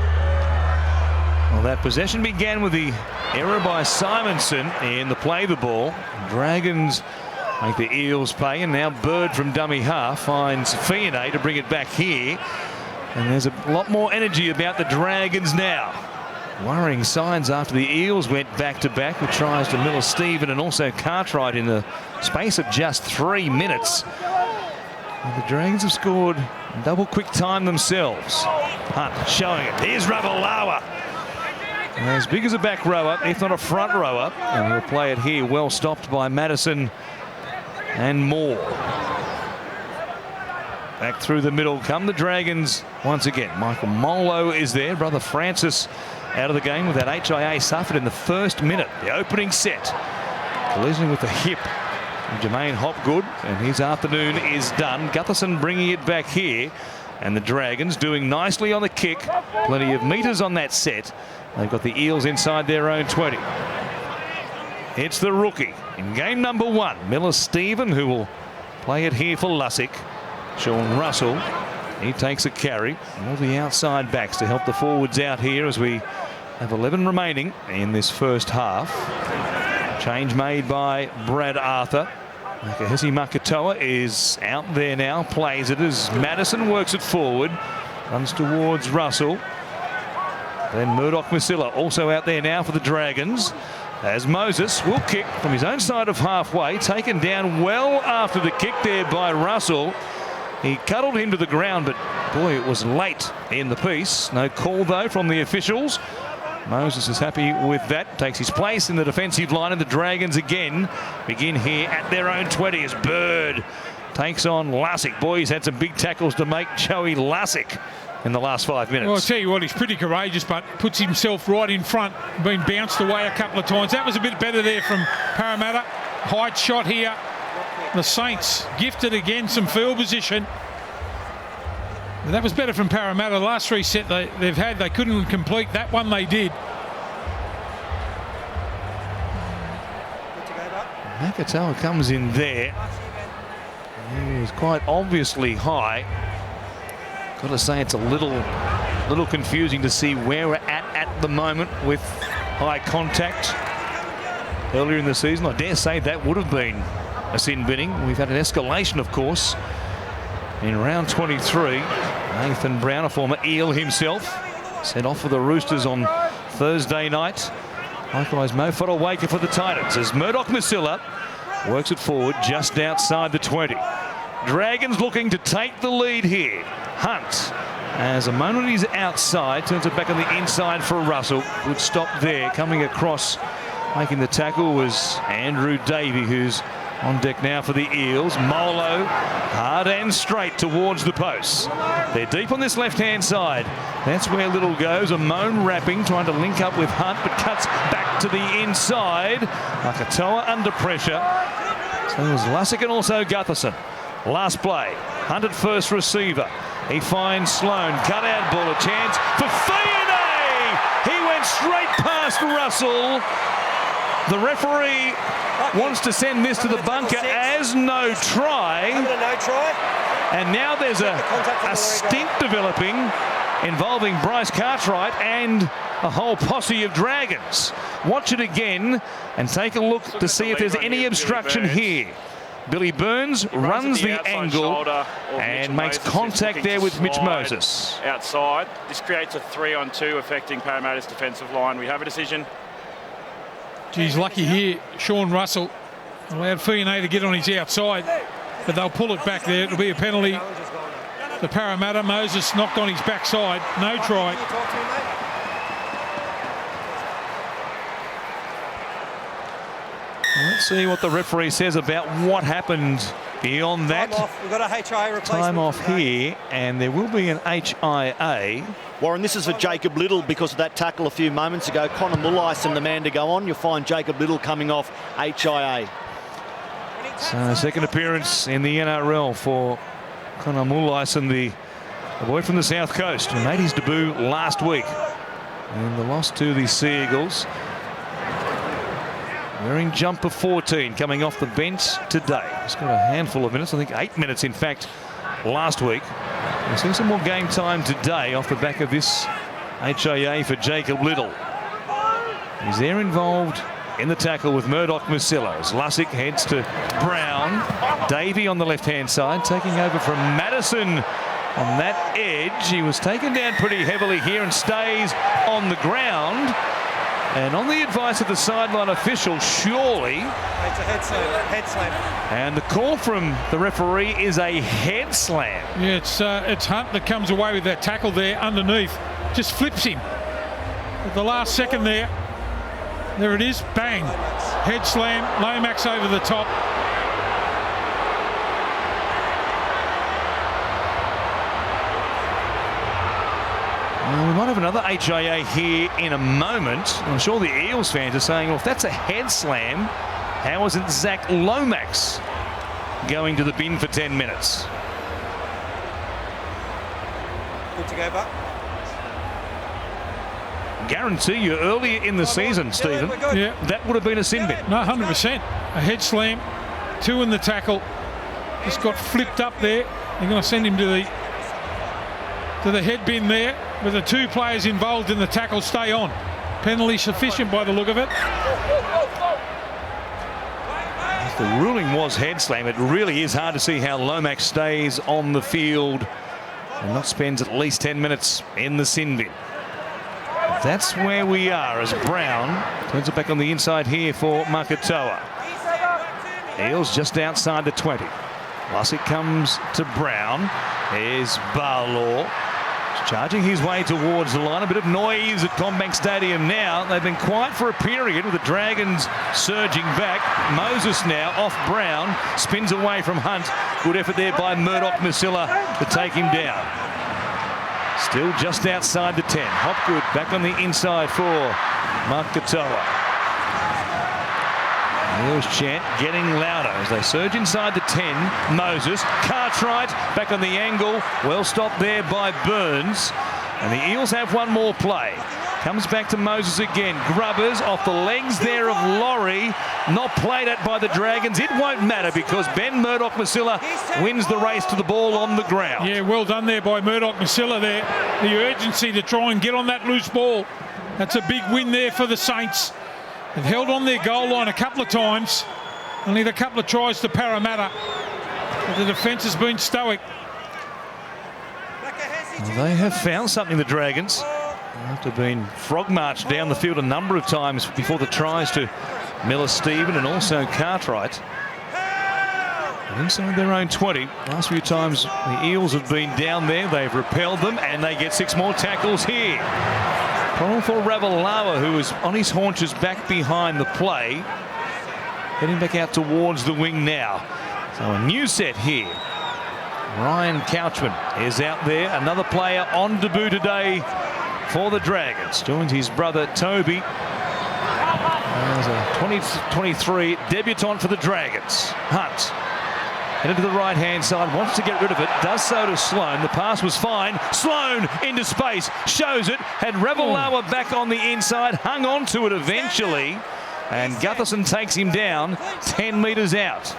Well, that possession began with the error by Simonson in the play the ball. Dragons make the Eels pay, and now Bird from dummy half finds Fionney to bring it back here. And there's a lot more energy about the Dragons now. Worrying signs after the Eels went back-to-back with tries to Miller-Stephen and also Cartwright in the space of just 3 minutes. And the Dragons have scored double quick time themselves. Hunt showing it. Here's Ravalawa. As big as a back rower, if not a front rower. And he'll play it here, well stopped by Madison and Moore. Back through the middle come the Dragons once again. Michael Molo is there. Brother Francis out of the game with that HIA suffered in the first minute. The opening set. Collision with the hip. Jermaine Hopgood, and his afternoon is done. Gutherson bringing it back here. And the Dragons doing nicely on the kick. Plenty of metres on that set. They've got the Eels inside their own 20. It's the rookie in game number 1, Miller-Stephen, who will play it here for Lussick. Sean Russell, he takes a carry. All the outside backs to help the forwards out here as we have 11 remaining in this first half. Change made by Brad Arthur. Makahesi Makatoa is out there now, plays it as Madison works it forward, runs towards Russell. Then Murdoch-Masila also out there now for the Dragons, as Moses will kick from his own side of halfway, taken down well after the kick there by Russell. He cuddled him to the ground, but boy, it was late in the piece. No call though from the officials. Moses is happy with that, takes his place in the defensive line, and the Dragons again begin here at their own 20 as Bird takes on Lussick. Boy, he's had some big tackles to make, Joey Lussick, in the last 5 minutes. Well, I'll tell you what, he's pretty courageous, but puts himself right in front, been bounced away a couple of times. That was a bit better there from Parramatta. Height shot here. The Saints gifted again some field position. But that was better from Parramatta. The last 3 sets they've had, they couldn't complete. That one they did. Makatoa comes in there. He's quite obviously high. Got to say it's a little confusing to see where we're at the moment with high contact. Earlier in the season, I dare say that would have been a sin binning. We've had an escalation, of course, in round 23. Nathan Brown, a former Eel himself, sent off for the Roosters on Thursday night. Likewise, Mo Fodawaker for the Titans as Murdoch-Masila works it forward just outside the 20. Dragons looking to take the lead here. Hunt, as a moment he's outside, turns it back on the inside for Russell. Good stop there. Coming across, making the tackle was Andrew Davey, who's on deck now for the Eels. Molo, hard and straight towards the posts. They're deep on this left-hand side. That's where Little goes. Amone wrapping, trying to link up with Hunt, but cuts back to the inside. Makatoa under pressure. So there's Lussick and also Gutherson. Last play, Hunt at first receiver. He finds Sloan, cut out ball, a chance for Fionney. He went straight past Russell. The referee wants to send this to the bunker as no try. And now there's a stint developing involving Bryce Cartwright and a whole posse of Dragons. Watch it again and take a look to see if there's any obstruction here. Billy Burns runs the angle and makes contact there with Mitch Moses. Outside. This creates a 3-on-2 affecting Parramatta's defensive line. We have a decision. Geez, lucky here. Sean Russell allowed Fionney to get on his outside, but they'll pull it back there. It'll be a penalty. The Parramatta, Moses knocked on his backside. No try. Let's see what the referee says about what happened beyond that. We've got a HIA replacement. Time off here, and there will be an HIA. Warren, this is for Jacob Little because of that tackle a few moments ago. Connor Mullaisen, the man to go on. You'll find Jacob Little coming off HIA. So second appearance in the NRL for Connor Mullaisen, the boy from the South Coast, who made his debut last week in the loss to the Sea Eagles. Wearing jumper 14, coming off the bench today. He's got a handful of minutes, I think 8 minutes in fact, last week. We'll see some more game time today off the back of this HIA for Jacob Little. He's there involved in the tackle with Murdoch-Masila as Lussick heads to Brown. Davey on the left-hand side, taking over from Madison on that edge. He was taken down pretty heavily here and stays on the ground. And on the advice of the sideline official, surely. It's a head slam. Head slam. And the call from the referee is a head slam. Yeah, it's Hunt that comes away with that tackle there underneath. Just flips him. At the last second there. There it is. Bang. Head slam. Lomax over the top. We might have another HIA here in a moment. I'm sure the Eels fans are saying, well, if that's a head slam, how isn't Zach Lomax going to the bin for 10 minutes? Good to go, Buck. Guarantee you earlier in the season, Stephen, Yeah, that would have been a sin bin. no, 100%. A head slam, 2 in the tackle. Just got flipped up there. They're going to send him to the head bin there, with the 2 players involved in the tackle stay on. Penalty sufficient by the look of it. If the ruling was head slam, it really is hard to see how Lomax stays on the field and not spends at least 10 minutes in the sin bin. That's where we are as Brown turns it back on the inside here for Makatoa. Eels just outside the 20. Lussick comes to Brown. There's Barlaw charging his way towards the line. A bit of noise at Combank Stadium now. They've been quiet for a period with the Dragons surging back. Moses now off Brown. Spins away from Hunt. Good effort there by Murdoch-Masila to take him down. Still just outside the 10. Hopgood back on the inside for Makatoa. Eels chant getting louder as they surge inside the 10. Moses, Cartwright back on the angle. Well stopped there by Burns. And the Eels have one more play. Comes back to Moses again. Grubbers off the legs there of Laurie. Not played at by the Dragons. It won't matter because Ben Murdoch-Masila wins the race to the ball on the ground. Yeah, well done there by Murdoch-Masila there. The urgency to try and get on that loose ball. That's a big win there for the Saints. They've held on their goal line a couple of times. Only a couple of tries to Parramatta. But the defence has been stoic. Well, they have found something, the Dragons. After being frog marched down the field a number of times before the tries to Miller-Stephen and also Cartwright. And inside their own 20, last few times the Eels have been down there, they've repelled them and they get 6 more tackles here. Problem for Ravalawa, who is on his haunches back behind the play. Heading back out towards the wing now. So a new set here. Ryan Couchman is out there. Another player on debut today for the Dragons. Joins his brother Toby. There's a 2023 debutant for the Dragons. Hunt. Headed to the right-hand side, wants to get rid of it, does so to Sloan. The pass was fine. Sloan into space, shows it, had Ravalawa back on the inside, hung on to it eventually, and Gutherson takes him down 10 metres out.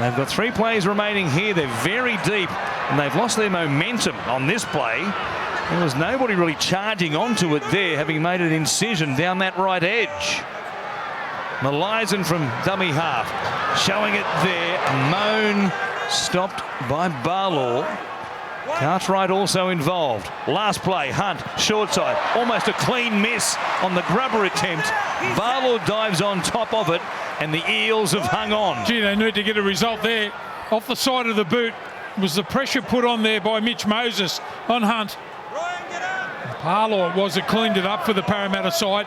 They've got 3 plays remaining here. They're very deep, and they've lost their momentum on this play. There was nobody really charging onto it there, having made an incision down that right edge. Malison from dummy half, showing it there. Moan stopped by Barlaw. Cartwright also involved. Last play, Hunt, short side, almost a clean miss on the grubber attempt. Barlaw dives on top of it, and the Eels have hung on. Gee, they need to get a result there. Off the side of the boot was the pressure put on there by Mitch Moses on Hunt. Barlaw was it cleaned it up for the Parramatta side.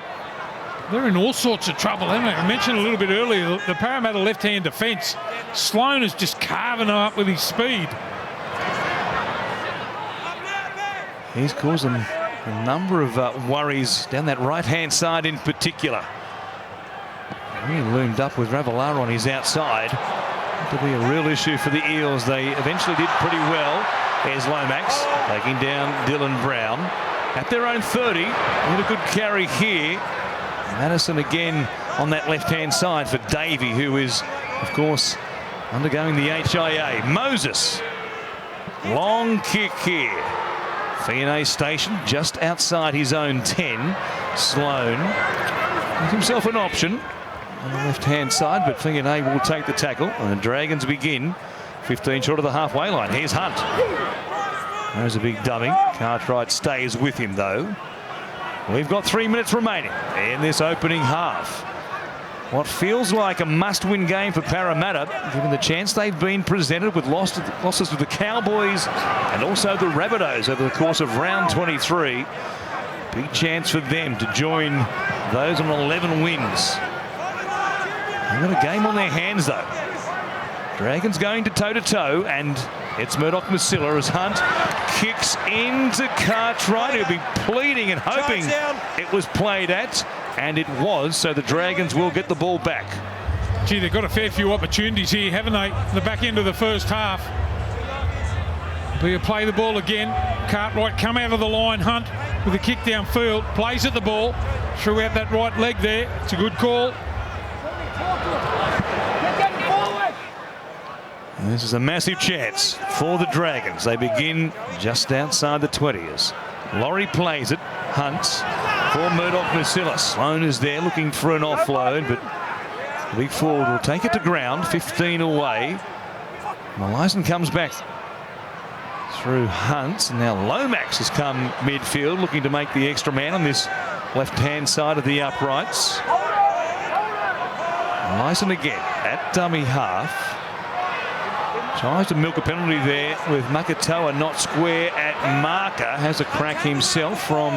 They're in all sorts of trouble, haven't they? I mentioned a little bit earlier, the Parramatta left-hand defence. Sloan is just carving them up with his speed. He's caused them a number of worries down that right-hand side in particular. He loomed up with Ravalawa on his outside. To be a real issue for the Eels. They eventually did pretty well. There's Lomax taking down Dylan Brown. At their own 30, with a good carry here. Madison again on that left-hand side for Davey, who is, of course, undergoing the HIA. Moses, long kick here Fionnay station just outside his own 10. Sloane with himself an option on the left-hand side, but Fionnay will take the tackle, and the Dragons begin 15 short of the halfway line. Here's Hunt. There's a big dummy. Cartwright stays with him, though. We've got 3 minutes remaining in this opening half. What feels like a must-win game for Parramatta, given the chance they've been presented with losses to the Cowboys and also the Rabbitohs over the course of round 23. Big chance for them to join those on 11 wins. They've got a game on their hands, though. Dragons going to toe-to-toe, and it's Murdoch-Masila as Hunt kicks into Cartwright. He'll be pleading and hoping it was played at, and it was, so the Dragons will get the ball back. Gee, they've got a fair few opportunities here, haven't they? The back end of the first half. We'll play the ball again. Cartwright come out of the line. Hunt with a kick downfield, plays at the ball, threw out that right leg there. It's a good call. And this is a massive chance for the Dragons. They begin just outside the 20s. Laurie plays it. Hunt for Murdoch-Masila. Sloane is there looking for an offload, but the big forward will take it to ground. 15 away. Maleisen comes back through Hunt. Now Lomax has come midfield looking to make the extra man on this left-hand side of the uprights. Maleisen again at dummy half. Tries to milk a penalty there with Makatoa not square at marker. Has a crack himself from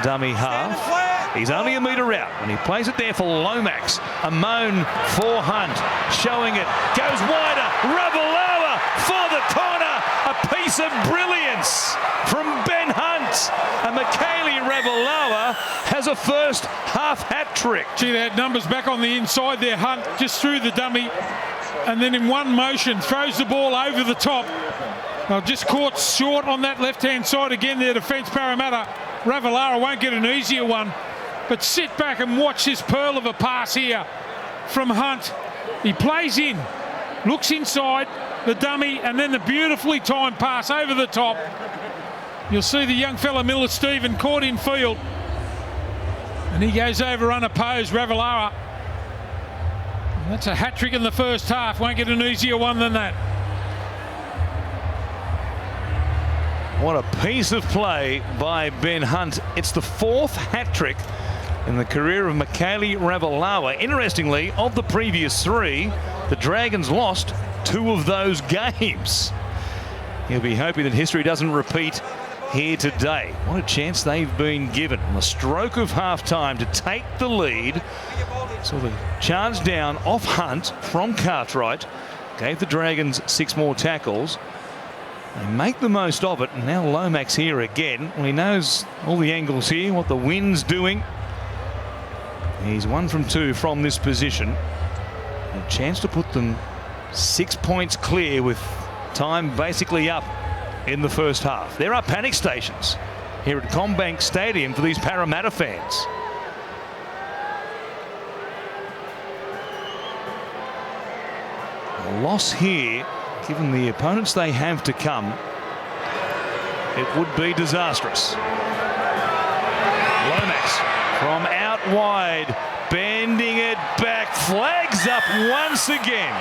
dummy half. He's only a metre out and he plays it there for Lomax. A moan for Hunt. Showing it. Goes wider. Ravalawa for the corner. A piece of brilliance from Ben Hunt. And Michaeli Ravalawa has a first half hat trick. Gee, they had numbers back on the inside there. Hunt just threw the dummy and then in one motion throws the ball over the top. Now just caught short on that left-hand side again, their defence, Parramatta. Ravalawa won't get an easier one, but sit back and watch this pearl of a pass here from Hunt. He plays in, looks inside the dummy, and then the beautifully timed pass over the top. You'll see the young fella Miller Stephen caught in field, and he goes over unopposed. Ravalawa. That's a hat-trick in the first half. Won't get an easier one than that. What a piece of play by Ben Hunt. It's the fourth hat-trick in the career of Michaeli Ravalawa. Interestingly, of the previous three, the Dragons lost 2 of those games. He'll be hoping that history doesn't repeat here today. What a chance they've been given on the stroke of half-time to take the lead. So the charge down off Hunt from Cartwright gave the Dragons 6 more tackles. They make the most of it, and now Lomax here again. Well, he knows all the angles here, what the wind's doing. He's 1 from 2 from this position. A chance to put them 6 points clear with time basically up in the first half. There are panic stations here at Combank Stadium for these Parramatta fans. A loss here, given the opponents they have to come, it would be disastrous. Lomax from out wide, bending it back, flags up once again.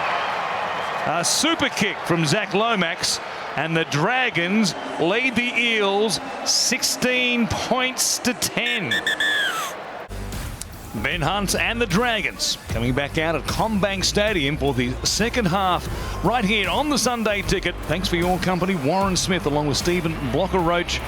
A super kick from Zach Lomax, and the Dragons lead the Eels 16 points to 10. Ben Hunt and the Dragons coming back out at Combank Stadium for the second half right here on the Sunday Ticket. Thanks for your company, Warren Smith, along with Stephen Blocker-Roach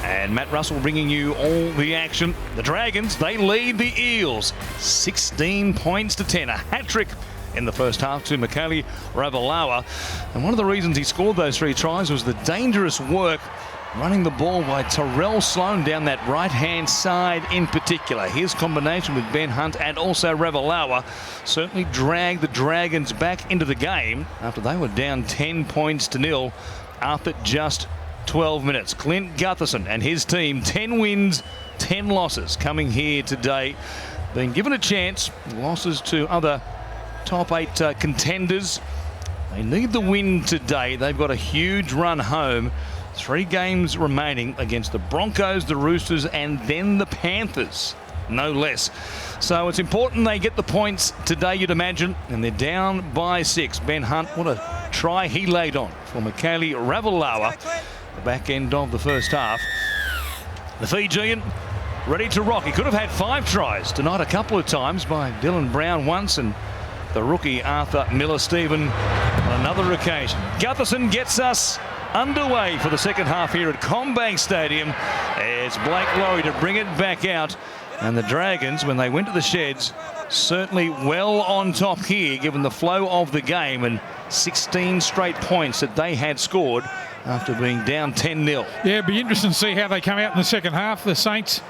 and Matt Russell bringing you all the action. The Dragons, they lead the Eels 16 points to 10. A hat-trick in the first half to Michaeli Ravalawa. And one of the reasons he scored those 3 tries was the dangerous work running the ball by Terrell Sloane down that right-hand side in particular. His combination with Ben Hunt and also Ravalawa certainly dragged the Dragons back into the game after they were down 10 points to 0 after just 12 minutes. Clint Gutherson and his team, 10 wins, 10 losses coming here today. Being given a chance, losses to other top 8 contenders. They need the win today. They've got a huge run home 3 games remaining against the Broncos, the Roosters, and then the Panthers, no less. So it's important they get the points today, you'd imagine, and they're down by 6. Ben Hunt, what a try he laid on for Michaeli Ravalawa, the back end of the first half. The Fijian ready to rock. He could have had 5 tries tonight, a couple of times by Dylan Brown once, and the rookie Arthur Miller-Stephen on another occasion. Gutherson gets us underway for the second half here at Combank Stadium. It's Blake Laurie to bring it back out. And the Dragons, when they went to the sheds, certainly well on top here, given the flow of the game and 16 straight points that they had scored after being down 10-0. Yeah, it'd be interesting to see how they come out in the second half. The Saints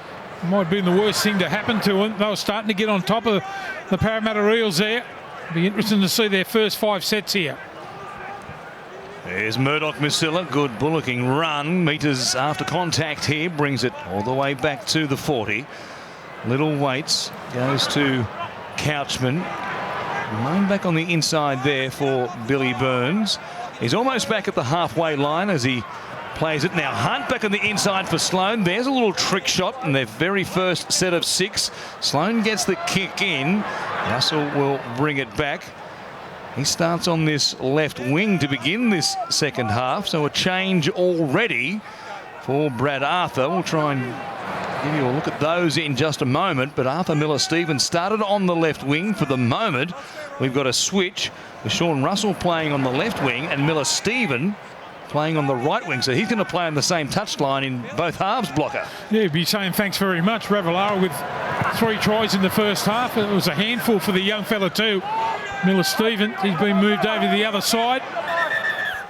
might have been the worst thing to happen to them. They were starting to get on top of the Parramatta Eels there. It'd be interesting to see their first 5 sets here. There's Murdoch Masilla, good bullocking run. Meters after contact here, brings it all the way back to the 40. Little Waits goes to Couchman. Remain back on the inside there for Billy Burns. He's almost back at the halfway line as he plays it. Now Hunt back on the inside for Sloan. There's a little trick shot in their very first set of 6. Sloan gets the kick in. Russell will bring it back. He starts on this left wing to begin this second half. So a change already for Brad Arthur. We'll try and give you a look at those in just a moment, but Arthur Miller-Stephen started on the left wing for the moment. We've got a switch with Sean Russell playing on the left wing and Miller-Stephen playing on the right wing, so he's going to play on the same touchline in both halves, Blocker. Yeah, he'd be saying thanks very much. Ravalawa with 3 tries in the first half. It was a handful for the young fella too. Miller-Stephen, he's been moved over to the other side.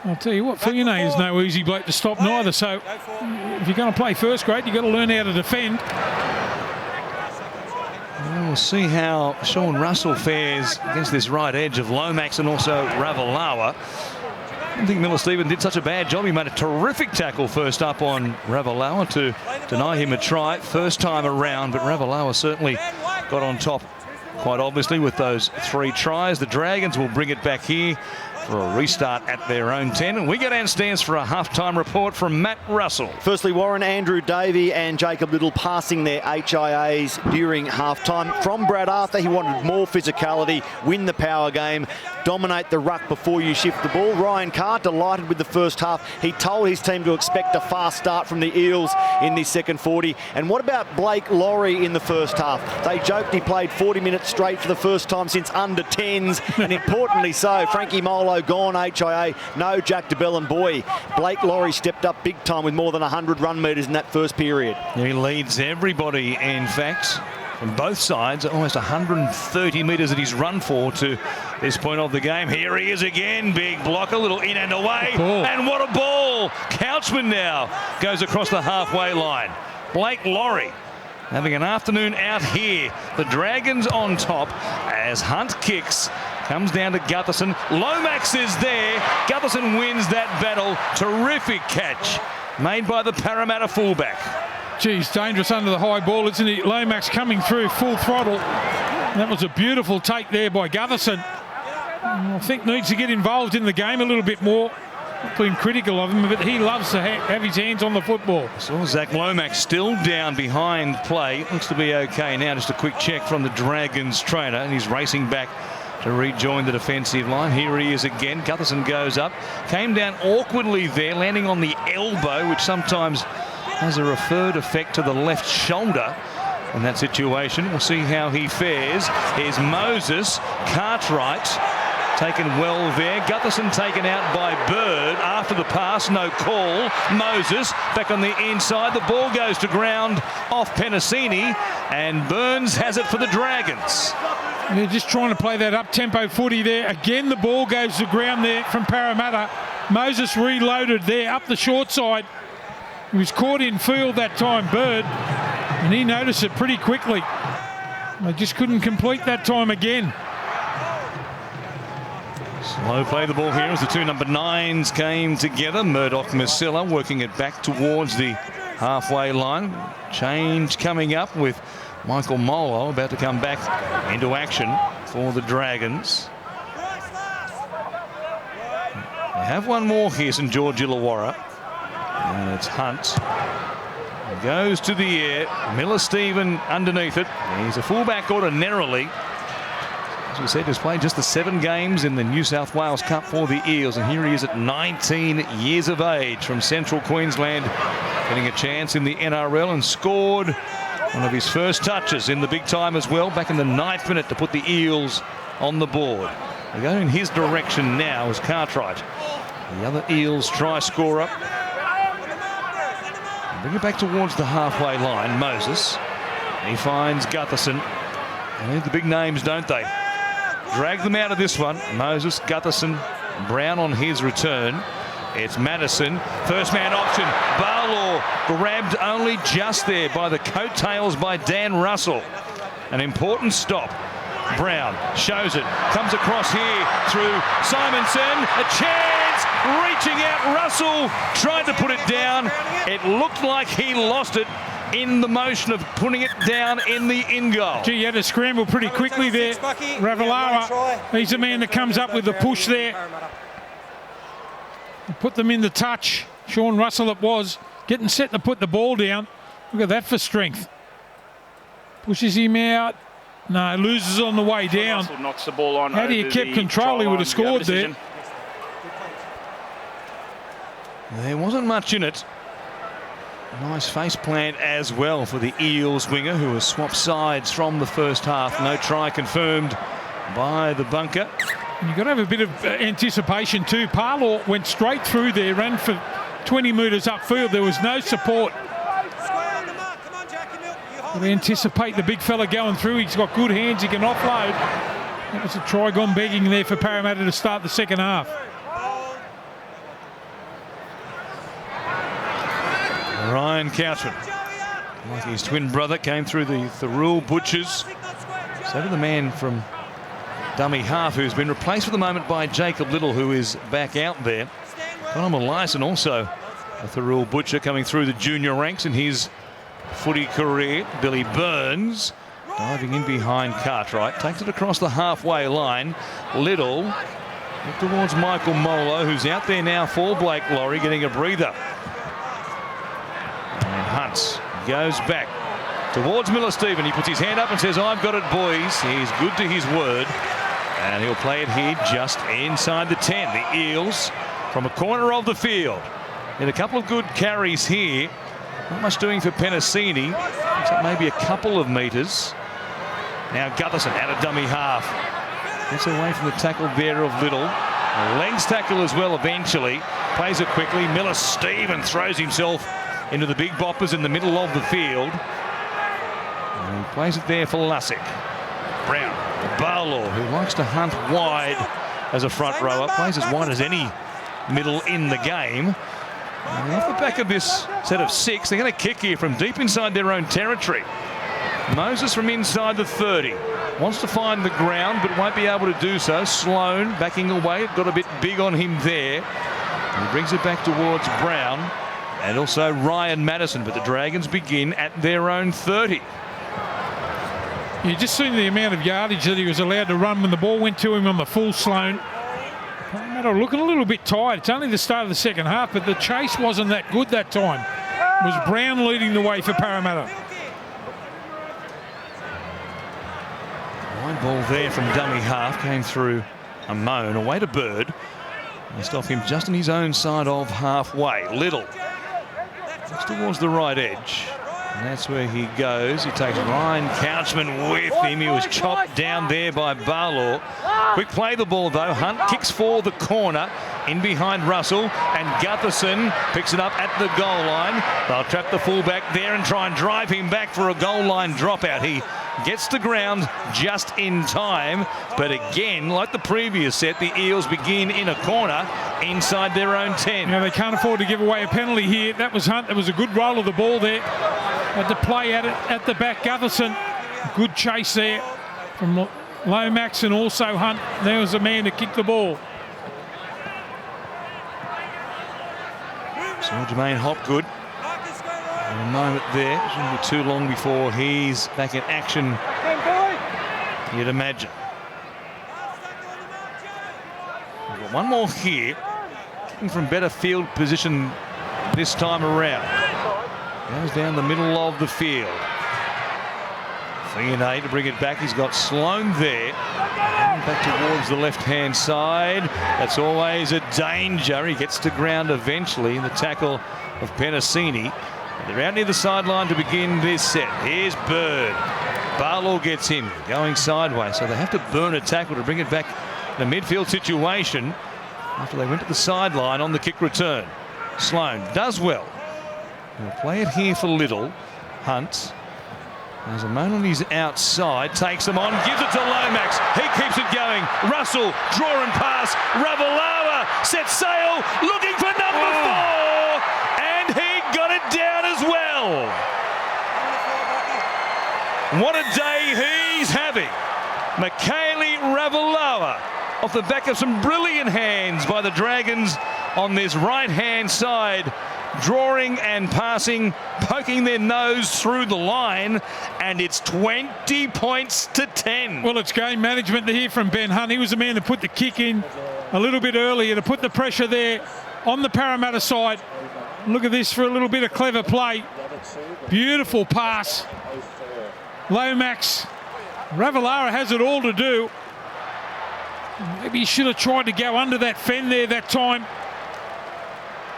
I'll tell you what, Fiona is no easy bloke to stop neither, so if you're going to play first grade, you've got to learn how to defend. Well, we'll see how Sean Russell fares against this right edge of Lomax and also Ravalawa. I don't think Miller-Stephen did such a bad job. He made a terrific tackle first up on Ravalawa to deny him a try first time around, but Ravalawa certainly got on top quite obviously with those 3 tries. The Dragons will bring it back here for a restart at their own 10. And we go downstairs for a halftime report from Matt Russell. Firstly, Warren, Andrew Davey and Jacob Little passing their HIAs during halftime. From Brad Arthur, he wanted more physicality, win the power game, dominate the ruck before you shift the ball. Ryan Carr delighted with the first half. He told his team to expect a fast start from the Eels in this second 40. And what about Blake Laurie in the first half? They joked he played 40 minutes straight for the first time since under 10s, and importantly so, Frankie Molo gone HIA, no Jack DeBell, and boy, Blake Laurie stepped up big time with more than 100 run metres in that first period. He leads everybody, in fact, from both sides, almost 130 metres that he's run for to this point of the game. Here he is again, big block, a little in and away, and what a ball! Couchman now goes across the halfway line. Blake Laurie having an afternoon out here. The Dragons on top as Hunt kicks. Comes down to Gutherson. Lomax is there. Gutherson wins that battle. Terrific catch made by the Parramatta fullback. Geez, dangerous under the high ball, isn't he? Lomax coming through full throttle. That was a beautiful take there by Gutherson. I think needs to get involved in the game a little bit more. Not being critical of him, but he loves to have his hands on the football. So Zach Lomax still down behind play. Looks to be okay now. Just a quick check from the Dragons trainer, and he's racing back to rejoin the defensive line. Here he is again. Gutherson goes up. Came down awkwardly there, landing on the elbow, which sometimes has a referred effect to the left shoulder in that situation. We'll see how he fares. Here's Moses. Cartwright taken well there. Gutherson taken out by Bird after the pass. No call. Moses back on the inside. The ball goes to ground off Penasini, and Burns has it for the Dragons. They're just trying to play that up-tempo footy there. Again, the ball goes to ground there from Parramatta. Moses reloaded there up the short side. He was caught in field that time, Bird, and he noticed it pretty quickly. They just couldn't complete that time again. Slow play the ball here as the 2 number 9s came together. Murdoch Masilla working it back towards the halfway line. Change coming up with Michael Molo about to come back into action for the Dragons. They have one more here, St George Illawarra. And it's Hunt. He goes to the air. Miller-Stephen underneath it. He's a fullback ordinarily. As we said, he's played just the 7 games in the New South Wales Cup for the Eels, and here he is at 19 years of age from Central Queensland, getting a chance in the NRL, and scored one of his first touches in the big time as well, back in the 9th minute to put the Eels on the board. They go in his direction now as Cartwright, the other Eels try scorer. Bring it back towards the halfway line, Moses. He finds Gutherson. They need the big names, don't they? Drag them out of this one. Moses, Gutherson, Brown on his return. It's Madison. First man option. Barlaw grabbed only just there by the coattails by Dan Russell. An important stop. Brown shows it. Comes across here through Simonson. A chance. Reaching out. Russell tried to put it down. It looked like he lost it in the motion of putting it down in the in goal. Gee, he had to scramble pretty quickly there. Ravalawa, he's the man that comes up with the push there. Put them in the touch. Sean Russell it was. Getting set to put the ball down. Look at that for strength. Pushes him out. No, loses on the way down. Russell knocks the ball on. Had he kept control, he would have scored there. There wasn't much in it. Nice face plant as well for the Eels winger, who has swapped sides from the first half. No try confirmed by the bunker. And you've got to have a bit of anticipation too. Parlaw went straight through there, ran for 20 metres upfield. There was no support. Got to anticipate the big fella going through. He's got good hands, he can offload. That was a try gone begging there for Parramatta to start the second half. Ryan Couchman, like his twin brother, came through the Thurul Butchers. So did the man from dummy half, who's been replaced for the moment by Jacob Little, who is back out there. Conor Lyson, also a Thurul Butcher, coming through the junior ranks in his footy career. Billy Burns diving in behind Cartwright, takes it across the halfway line. Little up towards Michael Molo, who's out there now for Blake Laurie, getting a breather. And Hunt goes back towards Miller-Stephen. He puts his hand up and says, "I've got it, boys." He's good to his word, and he'll play it here just inside the 10. The Eels from a corner of the field. Get a couple of good carries here. Not much doing for Penasini. Picks up maybe a couple of metres. Now Gutherson out of dummy half. Gets away from the tackle there of Little. A legs tackle as well eventually. Plays it quickly. Miller-Stephen throws himself into the big boppers in the middle of the field. And he plays it there for Lussick. Brown, Barlaw, who likes to hunt wide as a front rower. Plays as wide as any middle in the game. And off the back of this set of 6, they're going to kick here from deep inside their own territory. Moses from inside the 30. Wants to find the ground, but won't be able to do so. Sloan backing away. Got a bit big on him there. And he brings it back towards Brown and also Ryan Madison. But the Dragons begin at their own 30. You just seen the amount of yardage that he was allowed to run when the ball went to him on the full Sloan. Parramatta looking a little bit tired. It's only the start of the second half, but the chase wasn't that good that time. It was Brown leading the way for Parramatta. Line ball there from dummy half, came through a moan, away to Bird. They stop him just on his own side of halfway. Little just towards the right edge, and that's where he goes. He takes Ryan Couchman with him. He was chopped down there by Barlaw. Quick play the ball though. Hunt kicks for the corner in behind Russell, and Gutherson picks it up at the goal line. They'll trap the fullback there and try and drive him back for a goal line dropout. He gets to ground just in time, but again, like the previous set, the Eels begin in a corner inside their own 10. Now they can't afford to give away a penalty here. That was Hunt. It was a good roll of the ball there. Had to play at it at the back. Gutherson, good chase there from Lomax and also Hunt. There was a man to kick the ball. So Jermaine Hopgood, a moment there, shouldn't be too long before he's back in action, you'd imagine. We've got one more here, kicking from better field position this time around. Goes down the middle of the field. Fiona to bring it back. He's got Sloan there. Back towards the left-hand side. That's always a danger. He gets to ground eventually in the tackle of Penasini. They're out near the sideline to begin this set. Here's Bird. Barlow gets him going sideways. So they have to burn a tackle to bring it back in a midfield situation after they went to the sideline on the kick return. Sloan does well. He'll play it here for Little. Hunt. There's a man on his outside, takes him on, gives it to Lomax. He keeps it going. Russell, draw and pass. Ravalawa sets sail, looking for number 4, and he got it down as well. What a day he's having. Michaeli Ravalawa off the back of some brilliant hands by the Dragons on this right-hand side. Drawing and passing, poking their nose through the line, and it's 20 points to 10. Well, it's game management here from Ben Hunt. He was the man to put the kick in a little bit earlier to put the pressure there on the Parramatta side. Look at this for a little bit of clever play. Beautiful pass. Lomax. Ravalawa has it all to do. Maybe he should have tried to go under that fend there that time.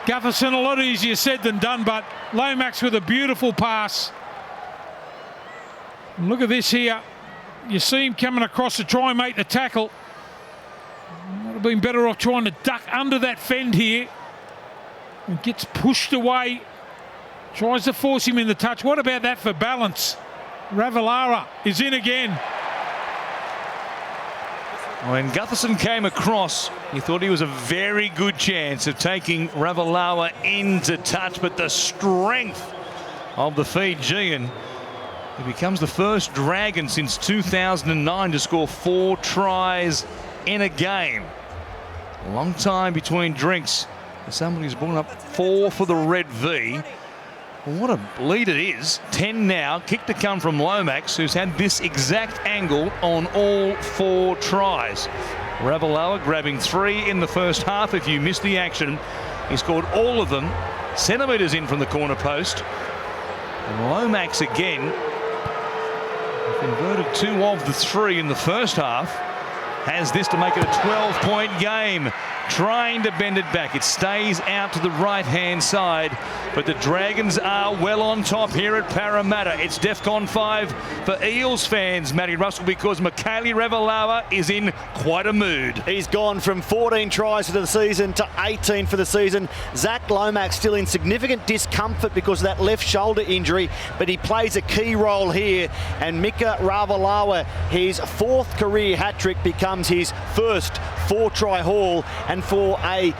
Gutherson, a lot easier said than done, but Lomax with a beautiful pass. And look at this here. You see him coming across to try and make the tackle. Would have been better off trying to duck under that fend here. And gets pushed away. Tries to force him in the touch. What about that for balance? Ravalawa is in again. When Gutherson came across, he thought he was a very good chance of taking Ravalawa into touch, but the strength of the Fijian, he becomes the first Dragon since 2009 to score 4 tries in a game. A long time between drinks. Somebody's brought up 4 for the Red V. What a lead it is. 10 now. Kick to come from Lomax, who's had this exact angle on all 4 tries. Ravalawa grabbing 3 in the first half. If you missed the action, he scored all of them. Centimetres in from the corner post. And Lomax again converted 2 of the 3 in the first half. Has this to make it a 12-point game. Trying to bend it back. It stays out to the right-hand side, but the Dragons are well on top here at Parramatta. It's DEFCON 5 for Eels fans, Matty Russell, because Michaeli Ravalawa is in quite a mood. He's gone from 14 tries for the season to 18 for the season. Zach Lomax still in significant discomfort because of that left shoulder injury, but he plays a key role here. And Mika Ravalawa, his 4th career hat-trick, becomes his first 4-try haul, and for a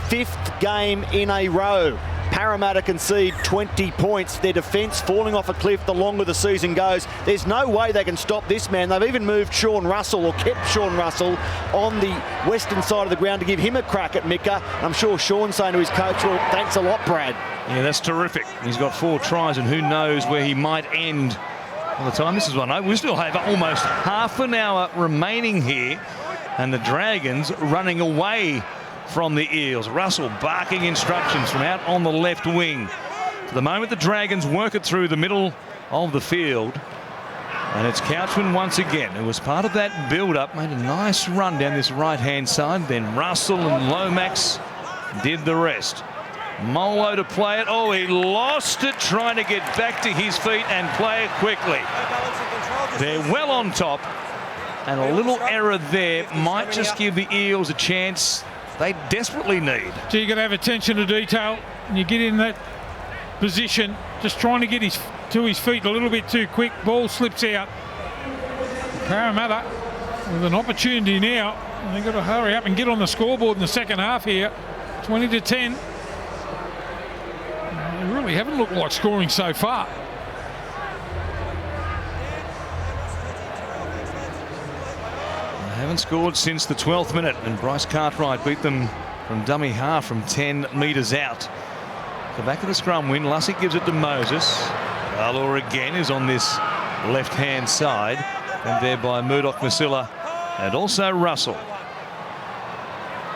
5th game in a row. Parramatta concede 20 points. Their defence falling off a cliff the longer the season goes. There's no way they can stop this man. They've even moved Sean Russell, or kept Sean Russell, on the western side of the ground to give him a crack at Mika. I'm sure Sean's saying to his coach, well, thanks a lot, Brad. Yeah, that's terrific. He's got 4 tries, and who knows where he might end by the time this is one. We still have almost half an hour remaining here, and the Dragons running away from the Eels. Russell barking instructions from out on the left wing. For the moment, the Dragons work it through the middle of the field. And it's Couchman once again, who was part of that build-up, made a nice run down this right-hand side. Then Russell and Lomax did the rest. Molo to play it. Oh, he lost it trying to get back to his feet and play it quickly. They're well on top. And a little error there might just give the Eels a chance they desperately need. So you've got to have attention to detail, and you get in that position, just trying to get to his feet a little bit too quick. Ball slips out. Parramatta with an opportunity now, and they've got to hurry up and get on the scoreboard in the second half here. 20-10. They really haven't looked like scoring so far. Haven't scored since the 12th minute, and Bryce Cartwright beat them from dummy half from 10 metres out. The back of the scrum win. Lussick gives it to Moses. Alor again is on this left-hand side, and there by Murdoch Masilla and also Russell.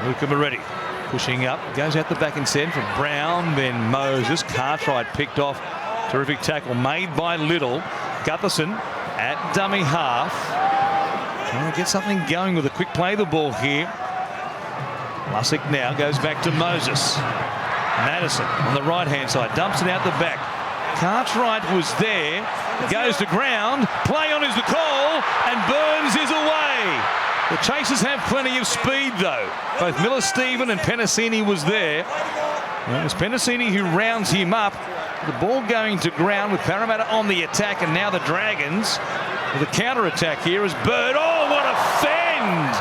Luca Moretti Pushing up, goes out the back instead from Brown, then Moses. Cartwright picked off. Terrific tackle made by Little. Gutherson at dummy half. Trying to get something going with a quick play the ball here. Lussick now goes back to Moses. Madison on the right-hand side, dumps it out the back. Cartwright was there, goes to ground, play on is the call, and Burns is away. The Chasers have plenty of speed though. Both Miller-Stephen and Penasini was there. And it was Penasini who rounds him up. The ball going to ground with Parramatta on the attack, and now the Dragons with a counter-attack here as Bird. Oh, what a fend!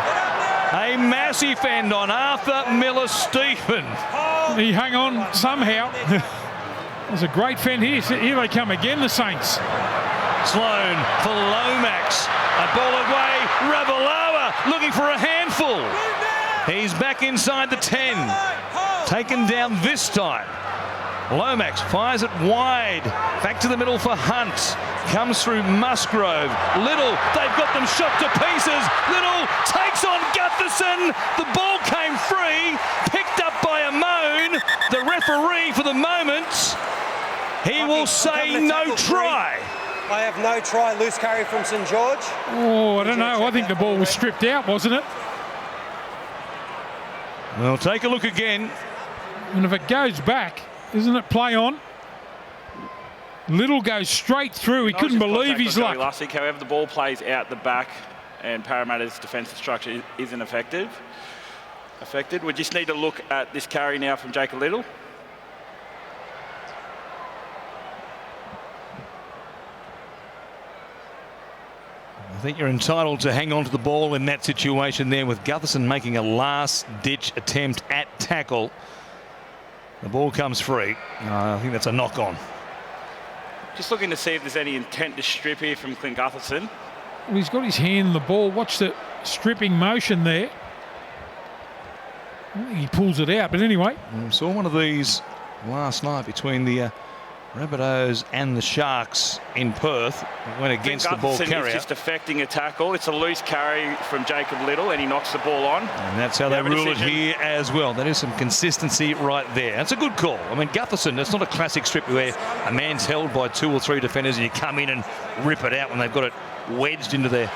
A massive fend on Arthur Miller-Stephen. He hung on somehow. There's a great fend here. Here they come again, the Saints. Sloan for Lomax. A ball away. Ravalawa looking for a handful. He's back inside the 10. Taken down this time. Lomax fires it wide. Back to the middle for Hunt. Comes through Musgrove. Little, they've got them shot to pieces. Little takes on Gutherson. The ball came free. Picked up by Amon. The referee for the moment. He will say no try. They have no try. Loose carry from St George. Oh, I don't know. I think the ball was stripped out, wasn't it? Well, take a look again. And if it goes back, isn't it play on? Little goes straight through. He couldn't believe his luck. Lussick. However, the ball plays out the back and Parramatta's defensive structure isn't affected. We just need to look at this carry now from Jacob Little. I think you're entitled to hang on to the ball in that situation there, with Gutherson making a last-ditch attempt at tackle. The ball comes free. I think that's a knock-on. Just looking to see if there's any intent to strip here from Clint Gutherson. Well, he's got his hand on the ball. Watch the stripping motion there. I think he pulls it out, but anyway. We saw one of these last night between the Rabbitohs and the Sharks in Perth. It went against the ball carrier. Is just affecting a tackle. It's a loose carry from Jacob Little, and he knocks the ball on. And that's how they rule it here as well. That is some consistency right there. That's a good call. I mean, Gutherson, it's not a classic strip where a man's held by 2 or 3 defenders and you come in and rip it out when they've got it wedged into their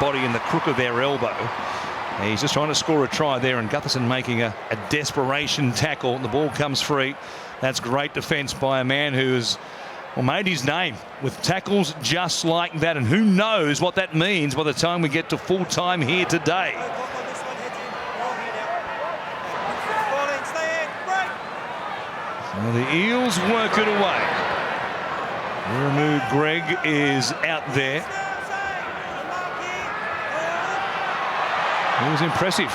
body in the crook of their elbow. He's just trying to score a try there, and Gutherson making a desperation tackle. The ball comes free. That's great defence by a man who has made his name with tackles just like that, and who knows what that means by the time we get to full time here today. So the Eels work it away. Ramu Greg is out there. It was impressive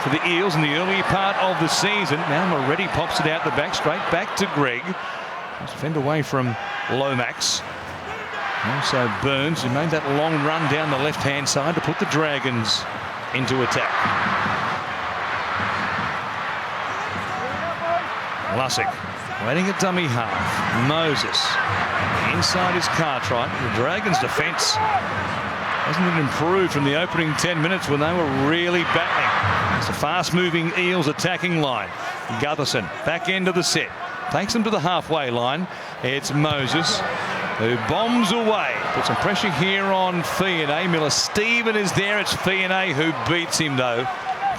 for the Eels in the early part of the season. Now Moretti pops it out the back, straight back to Greg. Defend away from Lomax. Also Burns, who made that long run down the left-hand side to put the Dragons into attack. Lussick waiting at dummy half. Moses inside his Cartwright. The Dragons' defence hasn't improved from the opening 10 minutes when they were really battling. It's a fast-moving Eels attacking line. Gutherson, back end of the set. Takes them to the halfway line. It's Moses who bombs away. Put some pressure here on Fionney. Miller-Stephen is there. It's Fionney who beats him, though.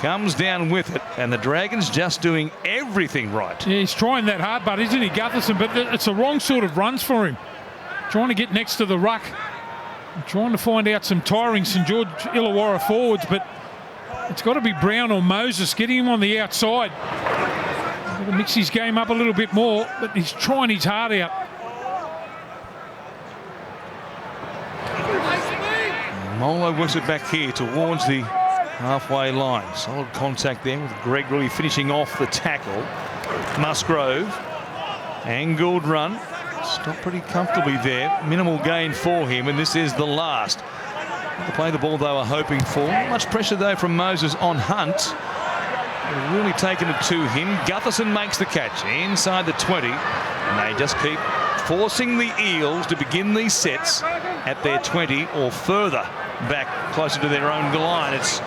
Comes down with it. And the Dragons just doing everything right. Yeah, he's trying that hard, but isn't he, Gutherson? But it's the wrong sort of runs for him. Trying to get next to the ruck. Trying to find out some tiring St George Illawarra forwards, but it's got to be Brown or Moses getting him on the outside. Got to mix his game up a little bit more, but he's trying his heart out. Molo works it back here towards the halfway line. Solid contact there with Greg really finishing off the tackle. Musgrove, angled run. Stopped pretty comfortably there. Minimal gain for him, and this is the last. To play the ball they were hoping for. Not much pressure though from Moses on Hunt. They've really taken it to him. Gutherson makes the catch inside the 20, and they just keep forcing the Eels to begin these sets at their 20 or further back closer to their own goal line. It's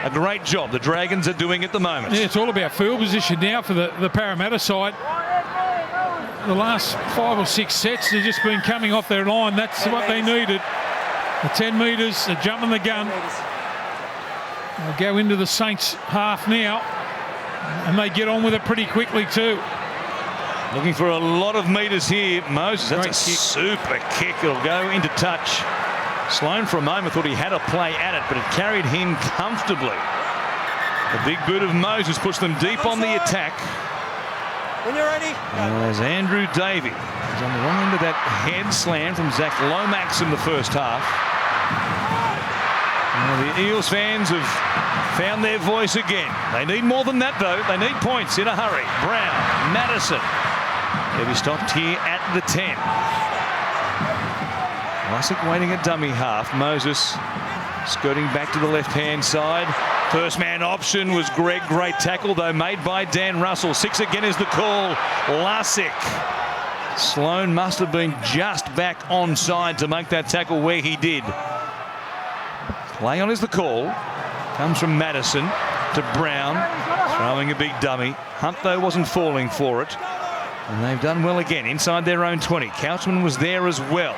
a great job the Dragons are doing at the moment. Yeah, it's all about field position now for the Parramatta side. The last 5 or 6 sets, they've just been coming off their line. That's what they needed. The 10 metres, they're jumping the gun. They'll go into the Saints half now, and they get on with it pretty quickly too. Looking for a lot of metres here. Moses, that's Great a kick. super kick. It'll go into touch. Sloan for a moment thought he had a play at it, but it carried him comfortably. The big boot of Moses puts them deep on the attack. When you're ready. As Andrew Davey is on the wrong end of that head slam from Zach Lomax in the first half. The Eels fans have found their voice again. They need more than that, though. They need points in a hurry. Brown, Madison. They'll be stopped here at the 10. Lussick waiting at dummy half. Moses skirting back to the left-hand side. First man option was Greg. Great tackle, though, made by Dan Russell. 6 again is the call. Lussick. Sloan must have been just back onside to make that tackle where he did. Play on is the call. Comes from Madison to Brown. Throwing a big dummy. Hunt, though, wasn't falling for it. And they've done well again inside their own 20. Couchman was there as well.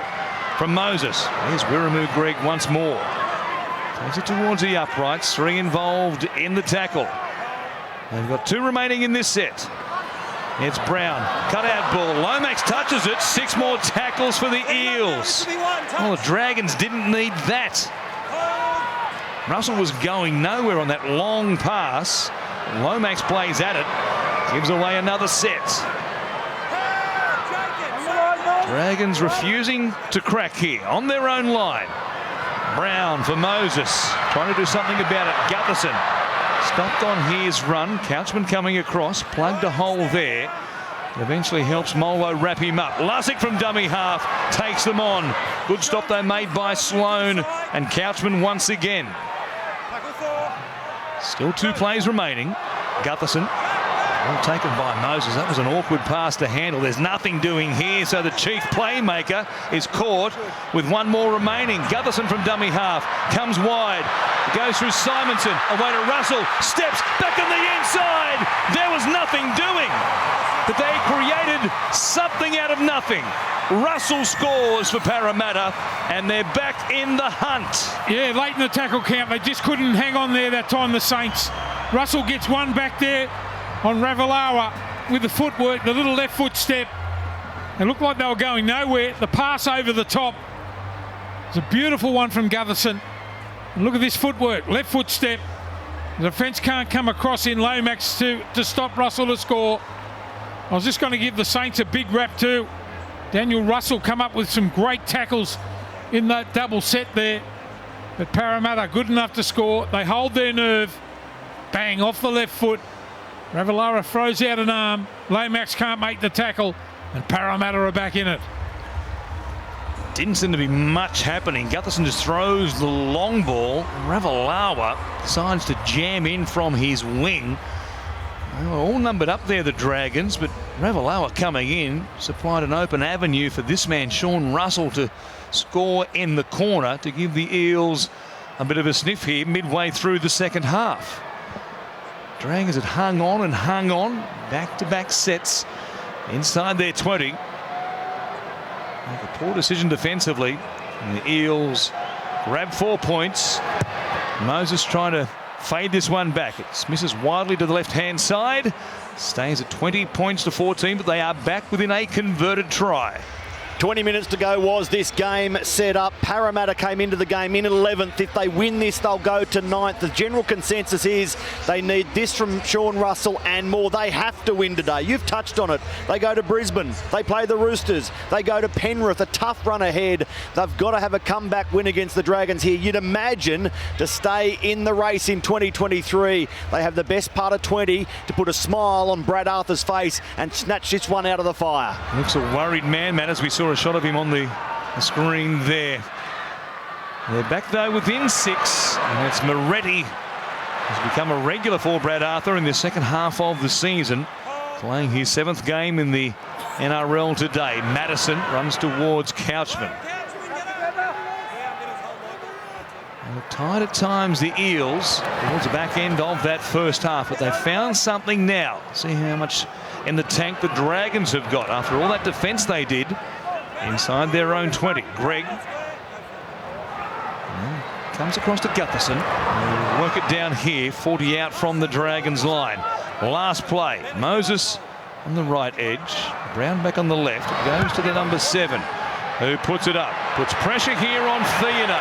From Moses. There's Wiremu Greg once more. Takes it towards the uprights. 3 involved in the tackle. They've got 2 remaining in this set. It's Brown. Cut out ball. Lomax touches it. 6 more tackles for the Eels. Well, the Dragons didn't need that. Russell was going nowhere on that long pass. Lomax plays at it. Gives away another set. Dragons refusing to crack here on their own line. Brown for Moses. Trying to do something about it. Gutherson stopped on his run. Couchman coming across. Plugged a hole there. Eventually helps Molwo wrap him up. Lussick from dummy half takes them on. Good stop though made by Sloan. And Couchman once again. Still 2 plays remaining. Gutherson. Well taken by Moses. That was an awkward pass to handle. There's nothing doing here, so the chief playmaker is caught with 1 more remaining. Gutherson from dummy half comes wide. Goes through Simonson. Away to Russell. Steps back on the inside. There was nothing doing. But they created something out of nothing. Russell scores for Parramatta, and they're back in the hunt. Yeah, late in the tackle count, they just couldn't hang on there that time, the Saints. Russell gets one back there on Ravalawa with the footwork, the little left foot step. It looked like they were going nowhere. The pass over the top. It's a beautiful one from Gutherson. And look at this footwork, left foot step. The defence can't come across in Lomax to stop Russell to score. I was just going to give the Saints a big rap too. Daniel Russell come up with some great tackles in that double set there. But Parramatta good enough to score. They hold their nerve. Bang, off the left foot. Ravalawa throws out an arm. Lomax can't make the tackle. And Parramatta are back in it. Didn't seem to be much happening. Gutherson just throws the long ball. Ravalawa decides to jam in from his wing. Well, all numbered up there, the Dragons, but Ravalawa coming in supplied an open avenue for this man, Sean Russell, to score in the corner to give the Eels a bit of a sniff here midway through the second half. Dragons had hung on and hung on. Back-to-back sets inside their 20. Make a poor decision defensively. And the Eels grab 4 points. Moses trying to fade this one back. It misses wildly to the left-hand side. Stays at 20 points to 14, but they are back within a converted try. 20 minutes to go was this game set up. Parramatta came into the game in 11th. If they win this, they'll go to 9th. The general consensus is they need this from Sean Russell and more. They have to win today. You've touched on it. They go to Brisbane. They play the Roosters. They go to Penrith. A tough run ahead. They've got to have a comeback win against the Dragons here. You'd imagine to stay in the race in 2023. They have the best part of 20 to put a smile on Brad Arthur's face and snatch this one out of the fire. Looks a worried man, as we saw a shot of him on the screen there. They're back though within 6, and it's Moretti who's become a regular for Brad Arthur in the second half of the season, playing his 7th game in the NRL today. Madison runs towards Couchman. They look tired at times, the Eels, towards the back end of that first half, but they've found something now. See how much in the tank the Dragons have got after all that defence they did inside their own 20. Greg comes across to Gutherson. We'll work it down here, 40 out from the Dragons line. Last play, Moses on the right edge, Brown back on the left. It goes to the number 7, who puts it up, puts pressure here on Fiona.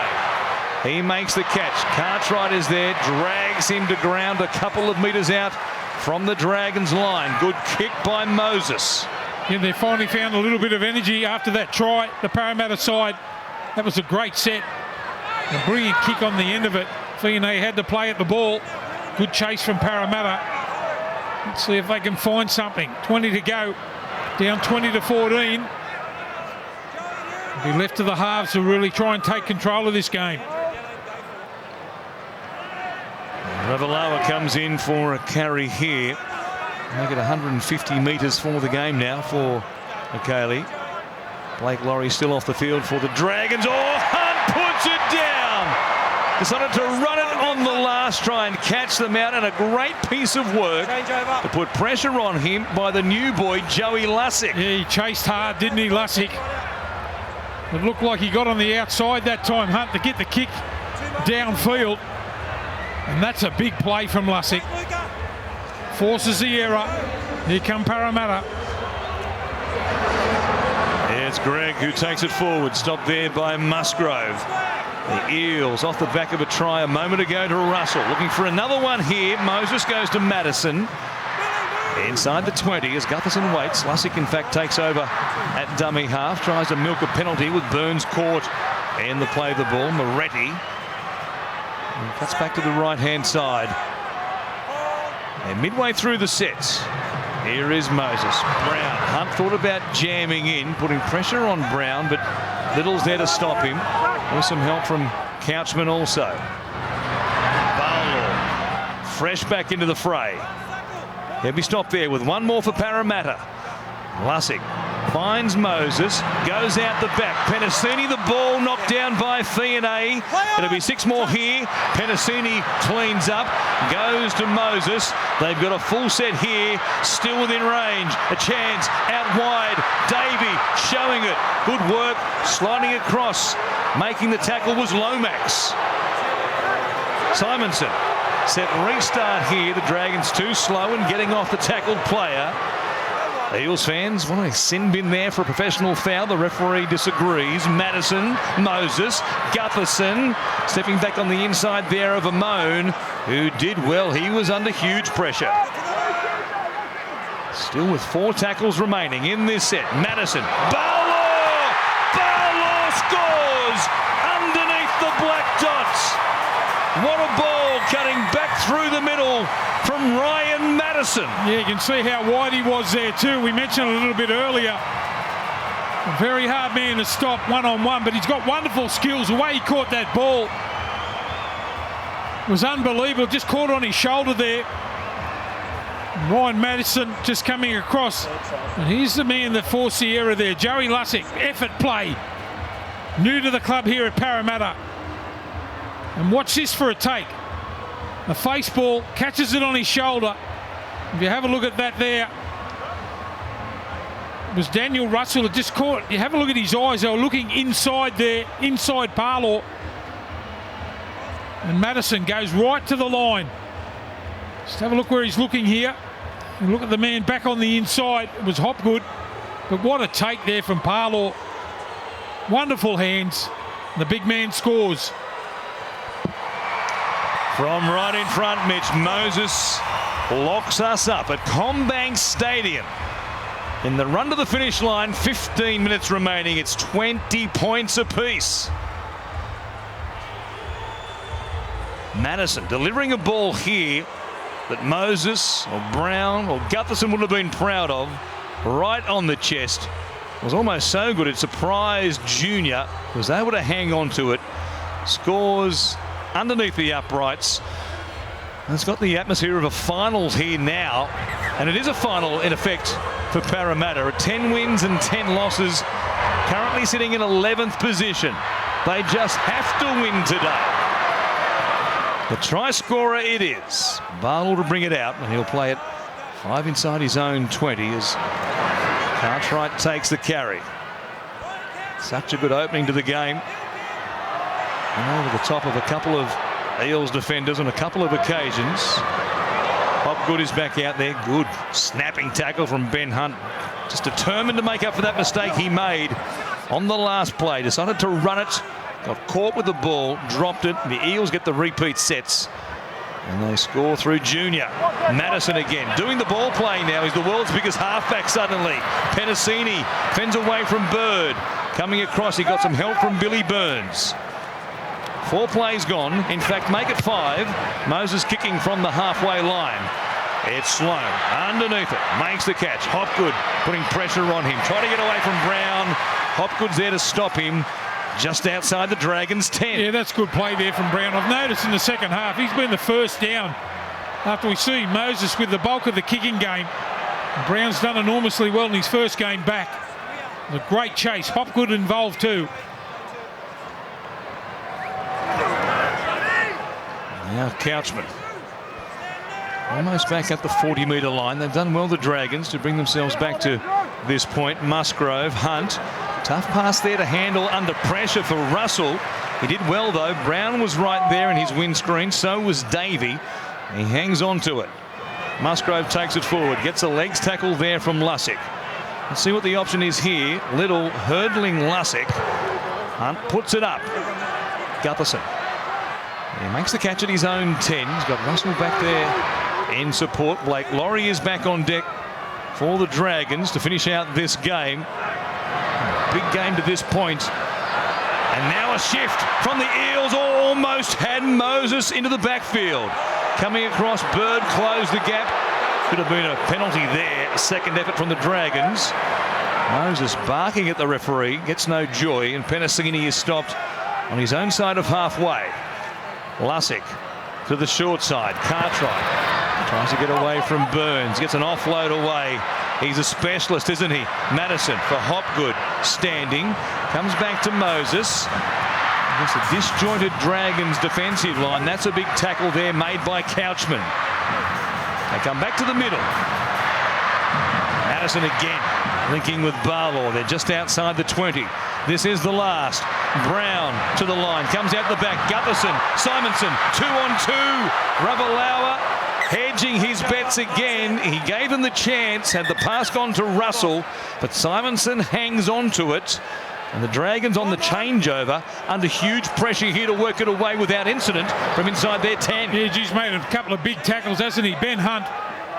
He makes the catch. Cartwright is there, drags him to ground a couple of metres out from the Dragons line. Good kick by Moses. Yeah, they finally found a little bit of energy after that try, the Parramatta side. That was a great set. A brilliant kick on the end of it. Fiona had to play at the ball. Good chase from Parramatta. Let's see if they can find something. 20 to go. Down 20 to 14. It'll be left to the halves to really try and take control of this game. Ravalawa comes in for a carry here. Make it 150 metres for the game now for O'Kaley. Blake Laurie still off the field for the Dragons. Oh, Hunt puts it down. Decided to run it on the last try and catch them out, and a great piece of work to put pressure on him by the new boy, Joey Lussick. Yeah, he chased hard, didn't he, Lussick? It looked like he got on the outside that time, Hunt, to get the kick downfield. And that's a big play from Lussick. Forces the error. Here come Parramatta. It's Greg who takes it forward. Stopped there by Musgrove. The Eels off the back of a try a moment ago to Russell. Looking for another one here. Moses goes to Madison. Inside the 20 as Gutherson waits. Lussick, in fact, takes over at dummy half. Tries to milk a penalty with Burns caught in the play of the ball. Moretti. And cuts back to the right-hand side. And midway through the sets, here is Moses. Brown. Hunt thought about jamming in, putting pressure on Brown, but Little's there to stop him. With some help from Couchman also. Barlow fresh back into the fray. He'll be stopped there with one more for Parramatta. Lussick finds Moses, goes out the back. Penasini, the ball knocked down by Fiona. It'll be 6 more here. Penasini cleans up, goes to Moses. They've got a full set here, still within range. A chance out wide. Davey showing it. Good work, sliding across. Making the tackle was Lomax. Simonson set restart here. The Dragons too slow and getting off the tackled player. Eels fans want a sin bin there for a professional foul. The referee disagrees. Madison, Moses, Gutherson stepping back on the inside there of Amone, who did well. He was under huge pressure. Still with 4 tackles remaining in this set. Madison, Barlow! Barlow scores underneath the black dots. What a ball cutting back through the middle from Ryan Madison. Yeah, you can see how wide he was there too. We mentioned a little bit earlier. A very hard man to stop one-on-one, but he's got wonderful skills. The way he caught that ball was unbelievable. Just caught on his shoulder there. Ryan Madison just coming across. And here's the man that forced the error there. Joey Lussick, effort play. New to the club here at Parramatta. And watch this for a take. A face ball, catches it on his shoulder. If you have a look at that there, it was Daniel Russell that just caught. You have a look at his eyes, they were looking inside there, inside Parlour. And Madison goes right to the line. Just have a look where he's looking here. And look at the man back on the inside. It was Hopgood. But what a take there from Parlour. Wonderful hands. The big man scores. From right in front, Mitch, Moses locks us up at Combank Stadium. In the run to the finish line, 15 minutes remaining. It's 20 points apiece. Madison delivering a ball here that Moses or Brown or Gutherson would have been proud of. Right on the chest. It was almost so good it surprised Junior. Was able to hang on to it. Scores underneath the uprights. And it's got the atmosphere of a finals here now. And it is a final in effect for Parramatta at 10 wins and 10 losses. Currently sitting in 11th position. They just have to win today. The try scorer it is. Barlow to bring it out, and he'll play it 5 inside his own 20 as Cartwright takes the carry. Such a good opening to the game. And over the top of a couple of Eels defenders on a couple of occasions. Hopgood is back out there. Good snapping tackle from Ben Hunt. Just determined to make up for that mistake he made on the last play. Decided to run it. Got caught with the ball. Dropped it. The Eels get the repeat sets. And they score through Junior. Madison again doing the ball play now. He's the world's biggest halfback suddenly. Penasini fends away from Bird. Coming across, he got some help from Billy Burns. 4 plays gone. In fact, make it 5. Moses kicking from the halfway line. It's Sloan underneath it. Makes the catch. Hopgood putting pressure on him. Trying to get away from Brown. Hopgood's there to stop him. Just outside the Dragons' 10. Yeah, that's good play there from Brown. I've noticed in the second half, he's been the first down after we see Moses with the bulk of the kicking game. Brown's done enormously well in his first game back. A great chase. Hopgood involved too. Now Couchman. Almost back at the 40-metre line. They've done well, the Dragons, to bring themselves back to this point. Musgrove, Hunt. Tough pass there to handle under pressure for Russell. He did well, though. Brown was right there in his windscreen. So was Davey. He hangs on to it. Musgrove takes it forward. Gets a legs tackle there from Lussick. Let's see what the option is here. Little hurdling Lussick. Hunt puts it up. Gutherson. He makes the catch at his own 10. He's got Russell back there in support. Blake Laurie is back on deck for the Dragons to finish out this game. Big game to this point. And now a shift from the Eels. Almost had Moses into the backfield. Coming across, Bird closed the gap. Could have been a penalty there. Second effort from the Dragons. Moses barking at the referee. Gets no joy. And Penasini is stopped on his own side of halfway. Lussick to the short side. Cartwright tries to get away from Burns. Gets an offload away. He's a specialist, isn't he? Madison for Hopgood. Standing. Comes back to Moses. Against a disjointed Dragons defensive line. That's a big tackle there made by Couchman. They come back to the middle. Madison again. Linking with Barlaw. They're just outside the 20. This is the last. Brown to the line. Comes out the back. Gutherson. Simonson. 2-on-2. Ravalawa hedging his bets again. He gave him the chance. Had the pass gone to Russell. But Simonson hangs on to it. And the Dragons on the changeover under huge pressure here to work it away without incident from inside their 10. Yeah, he's made a couple of big tackles, hasn't he? Ben Hunt,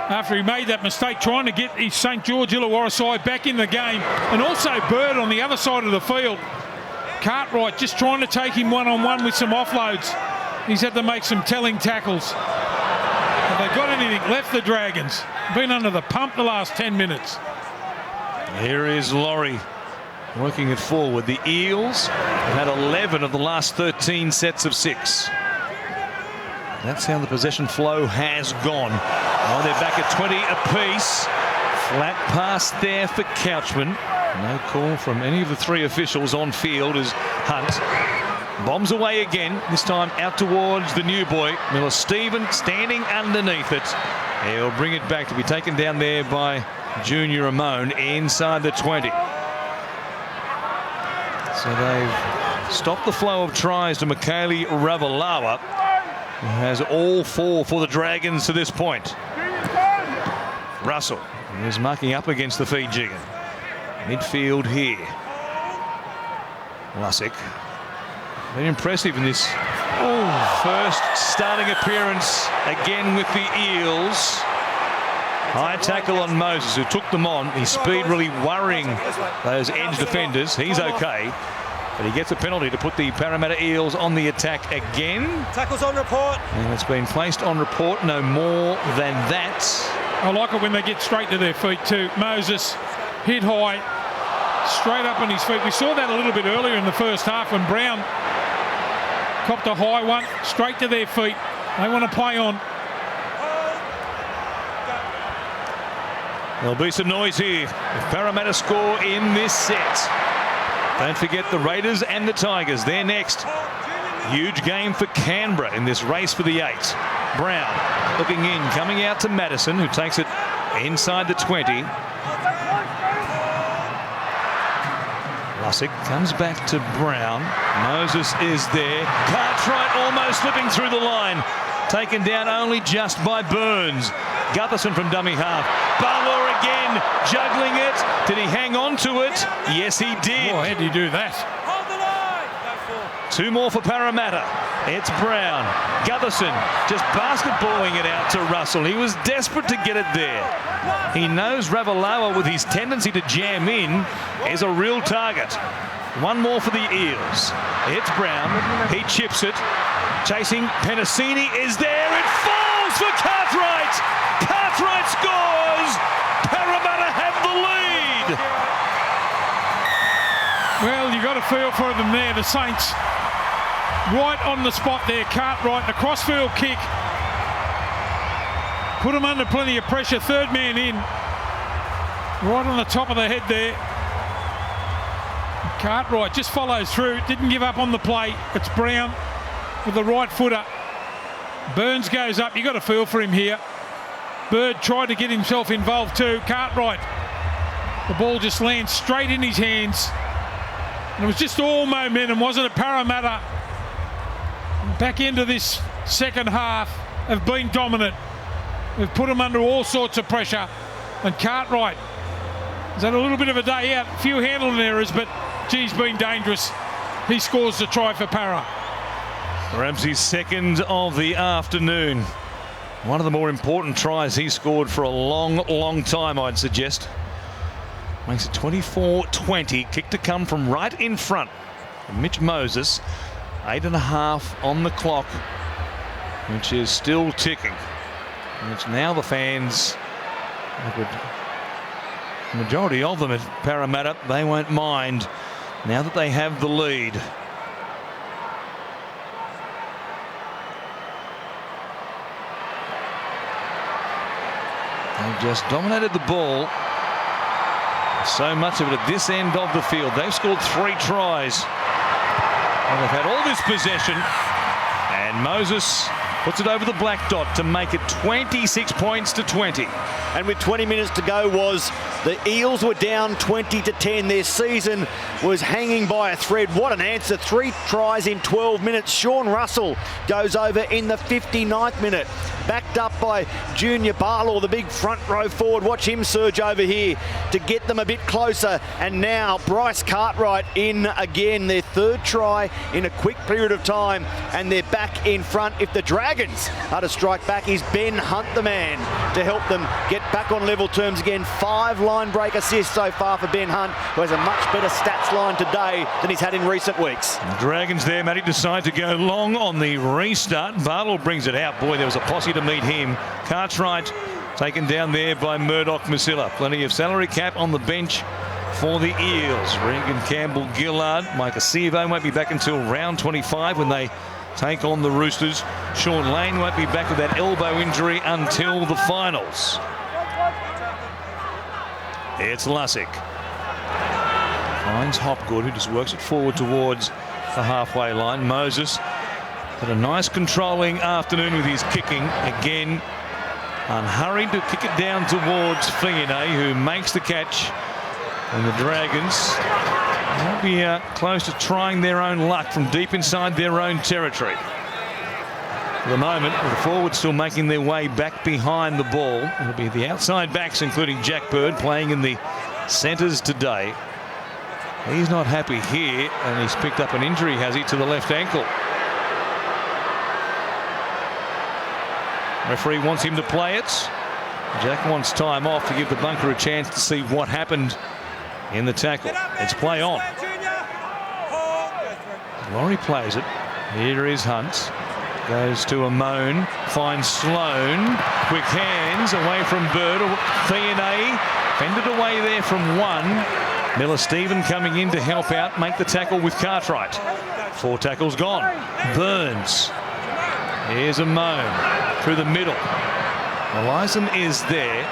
after he made that mistake, trying to get his St George Illawarra side back in the game. And also Bird on the other side of the field. Cartwright just trying to take him one-on-one with some offloads. He's had to make some telling tackles. Have they got anything left, the Dragons? Been under the pump the last 10 minutes. Here is Laurie working it forward. The Eels have had 11 of the last 13 sets of 6. That's how the possession flow has gone. Oh, they're back at 20 apiece. Flat pass there for Couchman. No call from any of the 3 officials on field as Hunt bombs away again, this time out towards the new boy. Miller-Stephen standing underneath it. He'll bring it back to be taken down there by Junior Ramon inside the 20. So they've stopped the flow of tries to Michaeli Ravalawa, who has all 4 for the Dragons to this point. Russell is marking up against the Fijian. Midfield here. Lussick. Very impressive in this first starting appearance again with the Eels. High tackle on Moses, who took them on. His speed really worrying those edge defenders. He's okay, but he gets a penalty to put the Parramatta Eels on the attack again. Tackles on report. And it's been placed on report, no more than that. I like it when they get straight to their feet too. Moses hit high, straight up on his feet. We saw that a little bit earlier in the first half when Brown copped a high one, straight to their feet. They want to play on. There'll be some noise here if Parramatta score in this set. Don't forget the Raiders and the Tigers. They're next. Huge game for Canberra in this race for the 8. Brown looking in, coming out to Madison, who takes it inside the 20. Lussick comes back to Brown. Moses is there. Cartwright almost slipping through the line. Taken down only just by Burns. Gutherson from dummy half. Barlow again, juggling it. Did he hang on to it? Yes, he did. Oh, how did he do that? Hold the line. Go for. 2 more for Parramatta. It's Brown. Gutherson just basketballing it out to Russell. He was desperate to get it there. He knows Ravalawa, with his tendency to jam in, is a real target. 1 more for the Eels. It's Brown. He chips it. Chasing Penasini is there. It falls for Cartwright. Cartwright scores. Parramatta have the lead. Well, you got to feel for them there, the Saints. Right on the spot there, Cartwright, the crossfield kick. Put him under plenty of pressure, 3rd man in. Right on the top of the head there. Cartwright just follows through, didn't give up on the play. It's Brown with the right footer. Burns goes up, you got to feel for him here. Bird tried to get himself involved too. Cartwright, the ball just lands straight in his hands. And it was just all momentum, wasn't it? Parramatta, back into this second half, have been dominant. We've put them under all sorts of pressure. And Cartwright has had a little bit of a day out. A few handling errors, but geez, been dangerous. He scores the try for Para. Ramsey's 2nd of the afternoon. One of the more important tries he scored for a long time, I'd suggest. Makes it 24-20. Kick to come from right in front. Mitch Moses. 8.5 on the clock, which is still ticking. And it's now the fans, the majority of them at Parramatta, they won't mind now that they have the lead. They've just dominated the ball. So much of it at this end of the field. They've scored 3 tries. And they've had all this possession. And Moses puts it over the black dot to make it 26 points to 20. And with 20 minutes to go, the Eels were down 20-10. Their season was hanging by a thread. What an answer. 3 tries in 12 minutes. Sean Russell goes over in the 59th minute. Backed up by Junior Barlow, the big front row forward. Watch him surge over here to get them a bit closer. And now Bryce Cartwright in again. Their 3rd try in a quick period of time. And they're back in front. If the Dragons are to strike back, is Ben Hunt the man to help them get back on level terms again. 5 line break assists so far for Ben Hunt, who has a much better stats line today than he's had in recent weeks. The Dragons there, Matty, decide to go long on the restart. Barlow brings it out. Boy, there was a posse to meet him. Cartwright taken down there by Murdoch Masilla. Plenty of salary cap on the bench for the Eels. Regan Campbell-Gillard, Micah Sevo won't be back until round 25 when they take on the Roosters. Sean Lane won't be back with that elbow injury until the finals. It's Lussick. Finds Hopgood, who just works it forward towards the halfway line. Moses had a nice controlling afternoon with his kicking. Again, unhurried to kick it down towards Fione, who makes the catch. And the Dragons will be close to trying their own luck from deep inside their own territory. For the moment, the forwards still making their way back behind the ball. It'll be the outside backs, including Jack Bird, playing in the centres today. He's not happy here, and he's picked up an injury, has he, to the left ankle. Referee wants him to play it. Jack wants time off to give the bunker a chance to see what happened in the tackle. It's play on. Laurie plays it. Here is Hunt. Goes to Amone. Finds Sloan. Quick hands away from Bird. Fione fended away there from 1. Miller-Stephen coming in to help out, make the tackle with Cartwright. 4 tackles gone. Burns. Here's Amone through the middle. Eliason is there.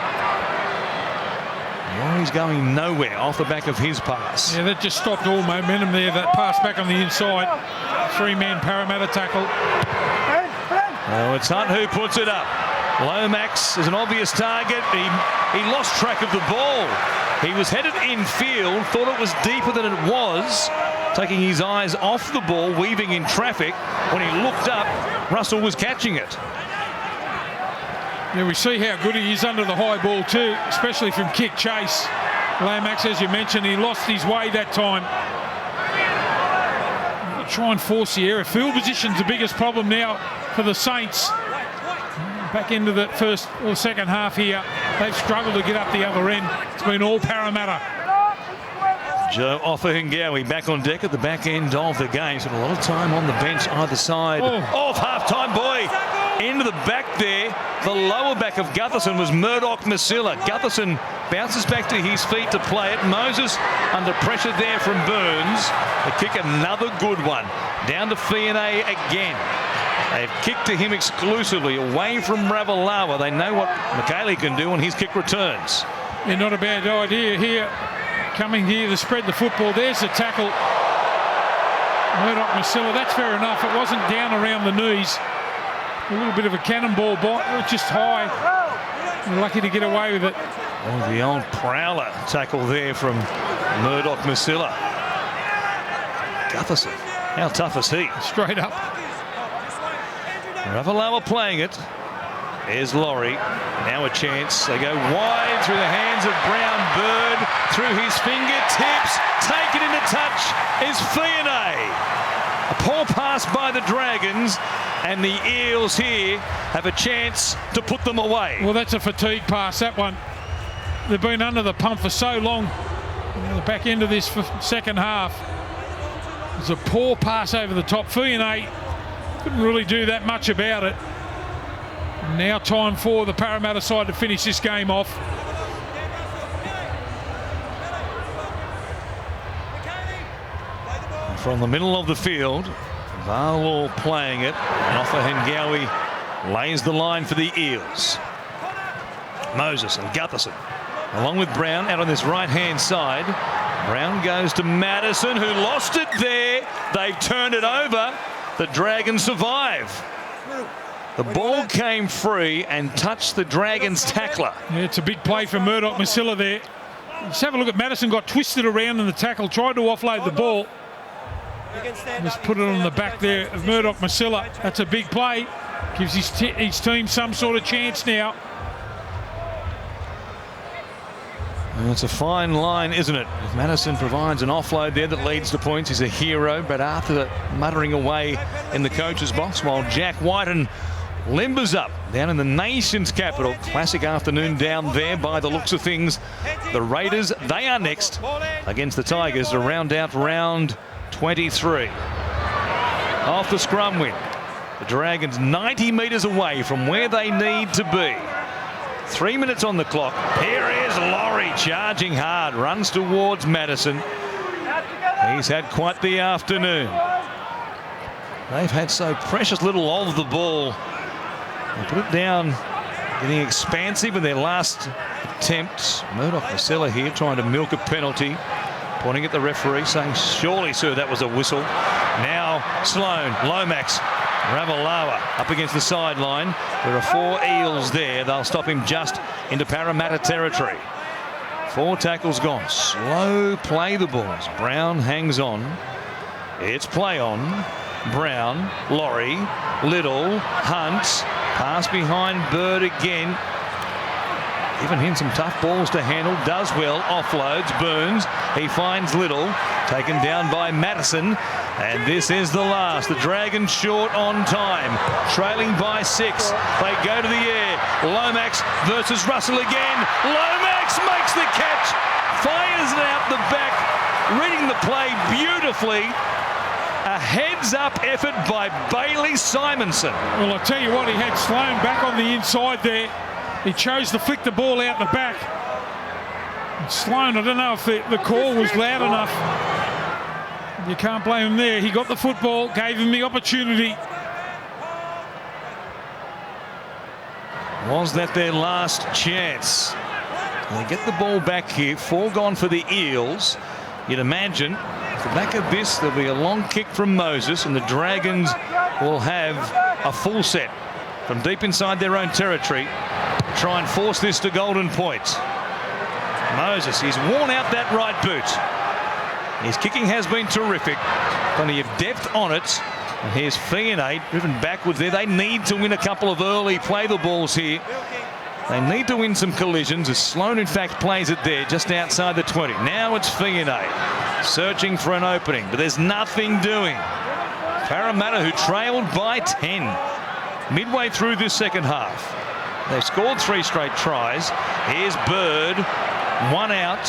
He's going nowhere off the back of his pass. Yeah, that just stopped all momentum there. That pass back on the inside. 3-man Parramatta tackle. Oh, it's Hunt who puts it up. Lomax is an obvious target. He lost track of the ball. He was headed infield, thought it was deeper than it was, taking his eyes off the ball, weaving in traffic. When he looked up, Russell was catching it. Yeah, we see how good he is under the high ball too, especially from kick chase. Lomax, as you mentioned, he lost his way that time. Try and force the error. Field position's the biggest problem now for the Saints. Back into the first or second half here, they've struggled to get up the other end. It's been all Parramatta. Joe Offahingawi back on deck at the back end of the game. Spent a lot of time on the bench either side of half-time. Boy, into the back there. The lower back of Gutherson was Murdoch-Masila. Gutherson bounces back to his feet to play it. Moses under pressure there from Burns. The kick, another good one. Down to Fianay again. They've kicked to him exclusively, away from Ravalawa. They know what McKaylee can do on his kick returns. Yeah, not a bad idea here. Coming here to spread the football. There's the tackle. Murdoch-Masila, that's fair enough. It wasn't down around the knees. A little bit of a cannonball bite, just high. They're lucky to get away with it. Oh, the old prowler tackle there from Murdoch-Masila. Gutherson, how tough is he? Straight up. Ravalawa playing it. There's Laurie. Now a chance. They go wide through the hands of Brown. Bird through his fingertips. Taken into touch is Fianay. A poor pass by the Dragons, and the Eels here have a chance to put them away. Well, that's a fatigue pass, that one. They've been under the pump for so long. At the back end of this second half. It's a poor pass over the top. Fianay couldn't really do that much about it. Now time for the Parramatta side to finish this game off. From the middle of the field, Varlaw playing it, and Offahingawi lays the line for the Eels. Moses and Gutherson, along with Brown out on this right-hand side. Brown goes to Madison, who lost it there. They've turned it over. The Dragons survive. The ball came free and touched the Dragons tackler. Yeah, it's a big play for Murdoch-Masila there. Let's have a look at Madison. Got twisted around in the tackle, tried to offload the ball. Just put it on the back there of Murdoch-Masila. That's a big play. Gives his team some sort of chance now. Well, it's a fine line, isn't it? If Madison provides an offload there that leads to points, he's a hero. But Arthur muttering away in the coach's box while Jack Whiten limbers up down in the nation's capital. Classic afternoon down there by the looks of things. The Raiders, they are next against the Tigers to round out round 23. Off the scrum win. The Dragons 90 metres away from where they need to be. 3 minutes on the clock. Here is Laurie charging hard. Runs towards Madison. He's had quite the afternoon. They've had so precious little of the ball. They put it down, getting expansive in their last attempt. Murdoch-Masila here trying to milk a penalty. Pointing at the referee, saying, surely, sir, that was a whistle. Now Sloan, Lomax, Ravalawa up against the sideline. There are 4 Eels there. They'll stop him just into Parramatta territory. 4 tackles gone. Slow play the balls. Brown hangs on. It's play on. Brown, Laurie, Little, Hunt. Pass behind Bird again. Giving him some tough balls to handle. Does well. Offloads. Burns. He finds Little. Taken down by Madison. And this is the last. The Dragons short on time. Trailing by 6. They go to the air. Lomax versus Russell again. Lomax makes the catch. Fires it out the back. Reading the play beautifully. A heads-up effort by Bailey Simonson. Well, I tell you what, he had Sloan back on the inside there. He chose to flick the ball out the back. And Sloan, I don't know if the call was loud enough. You can't blame him there. He got the football, gave him the opportunity. Was that their last chance? They get the ball back here. 4 gone for the Eels. You'd imagine at the back of this there'll be a long kick from Moses, and the Dragons will have a full set from deep inside their own territory. Try and force this to golden point. Moses, he's worn out that right boot. His kicking has been terrific. Plenty of depth on it. And here's Fionney driven backwards there. They need to win a couple of early play the balls here. They need to win some collisions, as Sloan in fact plays it there just outside the 20. Now it's Fionney searching for an opening, but there's nothing doing. Parramatta, who trailed by 10 midway through this second half. They've scored 3 straight tries. Here's Bird, 1 out,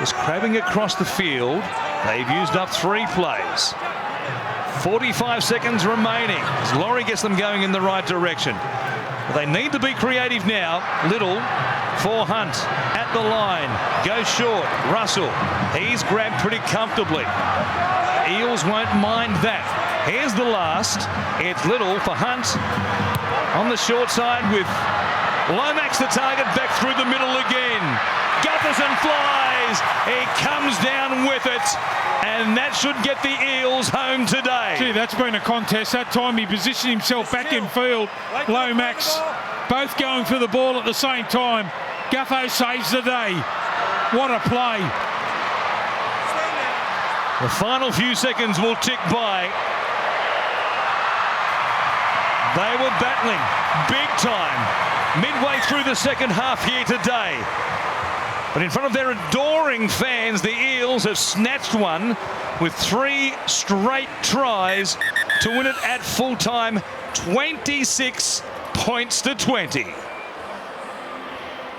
just crabbing across the field. They've used up 3 plays. 45 seconds remaining as Laurie gets them going in the right direction. But they need to be creative now. Little for Hunt at the line. Goes short. Russell. He's grabbed pretty comfortably. Eels won't mind that. Here's the last. It's Little for Hunt on the short side with Lomax the target, back through the middle again. Gutherson flies. He comes down with it. And that should get the Eels home today. Gee, that's been a contest. That time he positioned himself back in field. Lomax both going for the ball at the same time. Gutho saves the day. What a play. The final few seconds will tick by. They were battling big time midway through the second half here today. But in front of their adoring fans, the Eels have snatched one with 3 straight tries to win it at full time, 26 points to 20.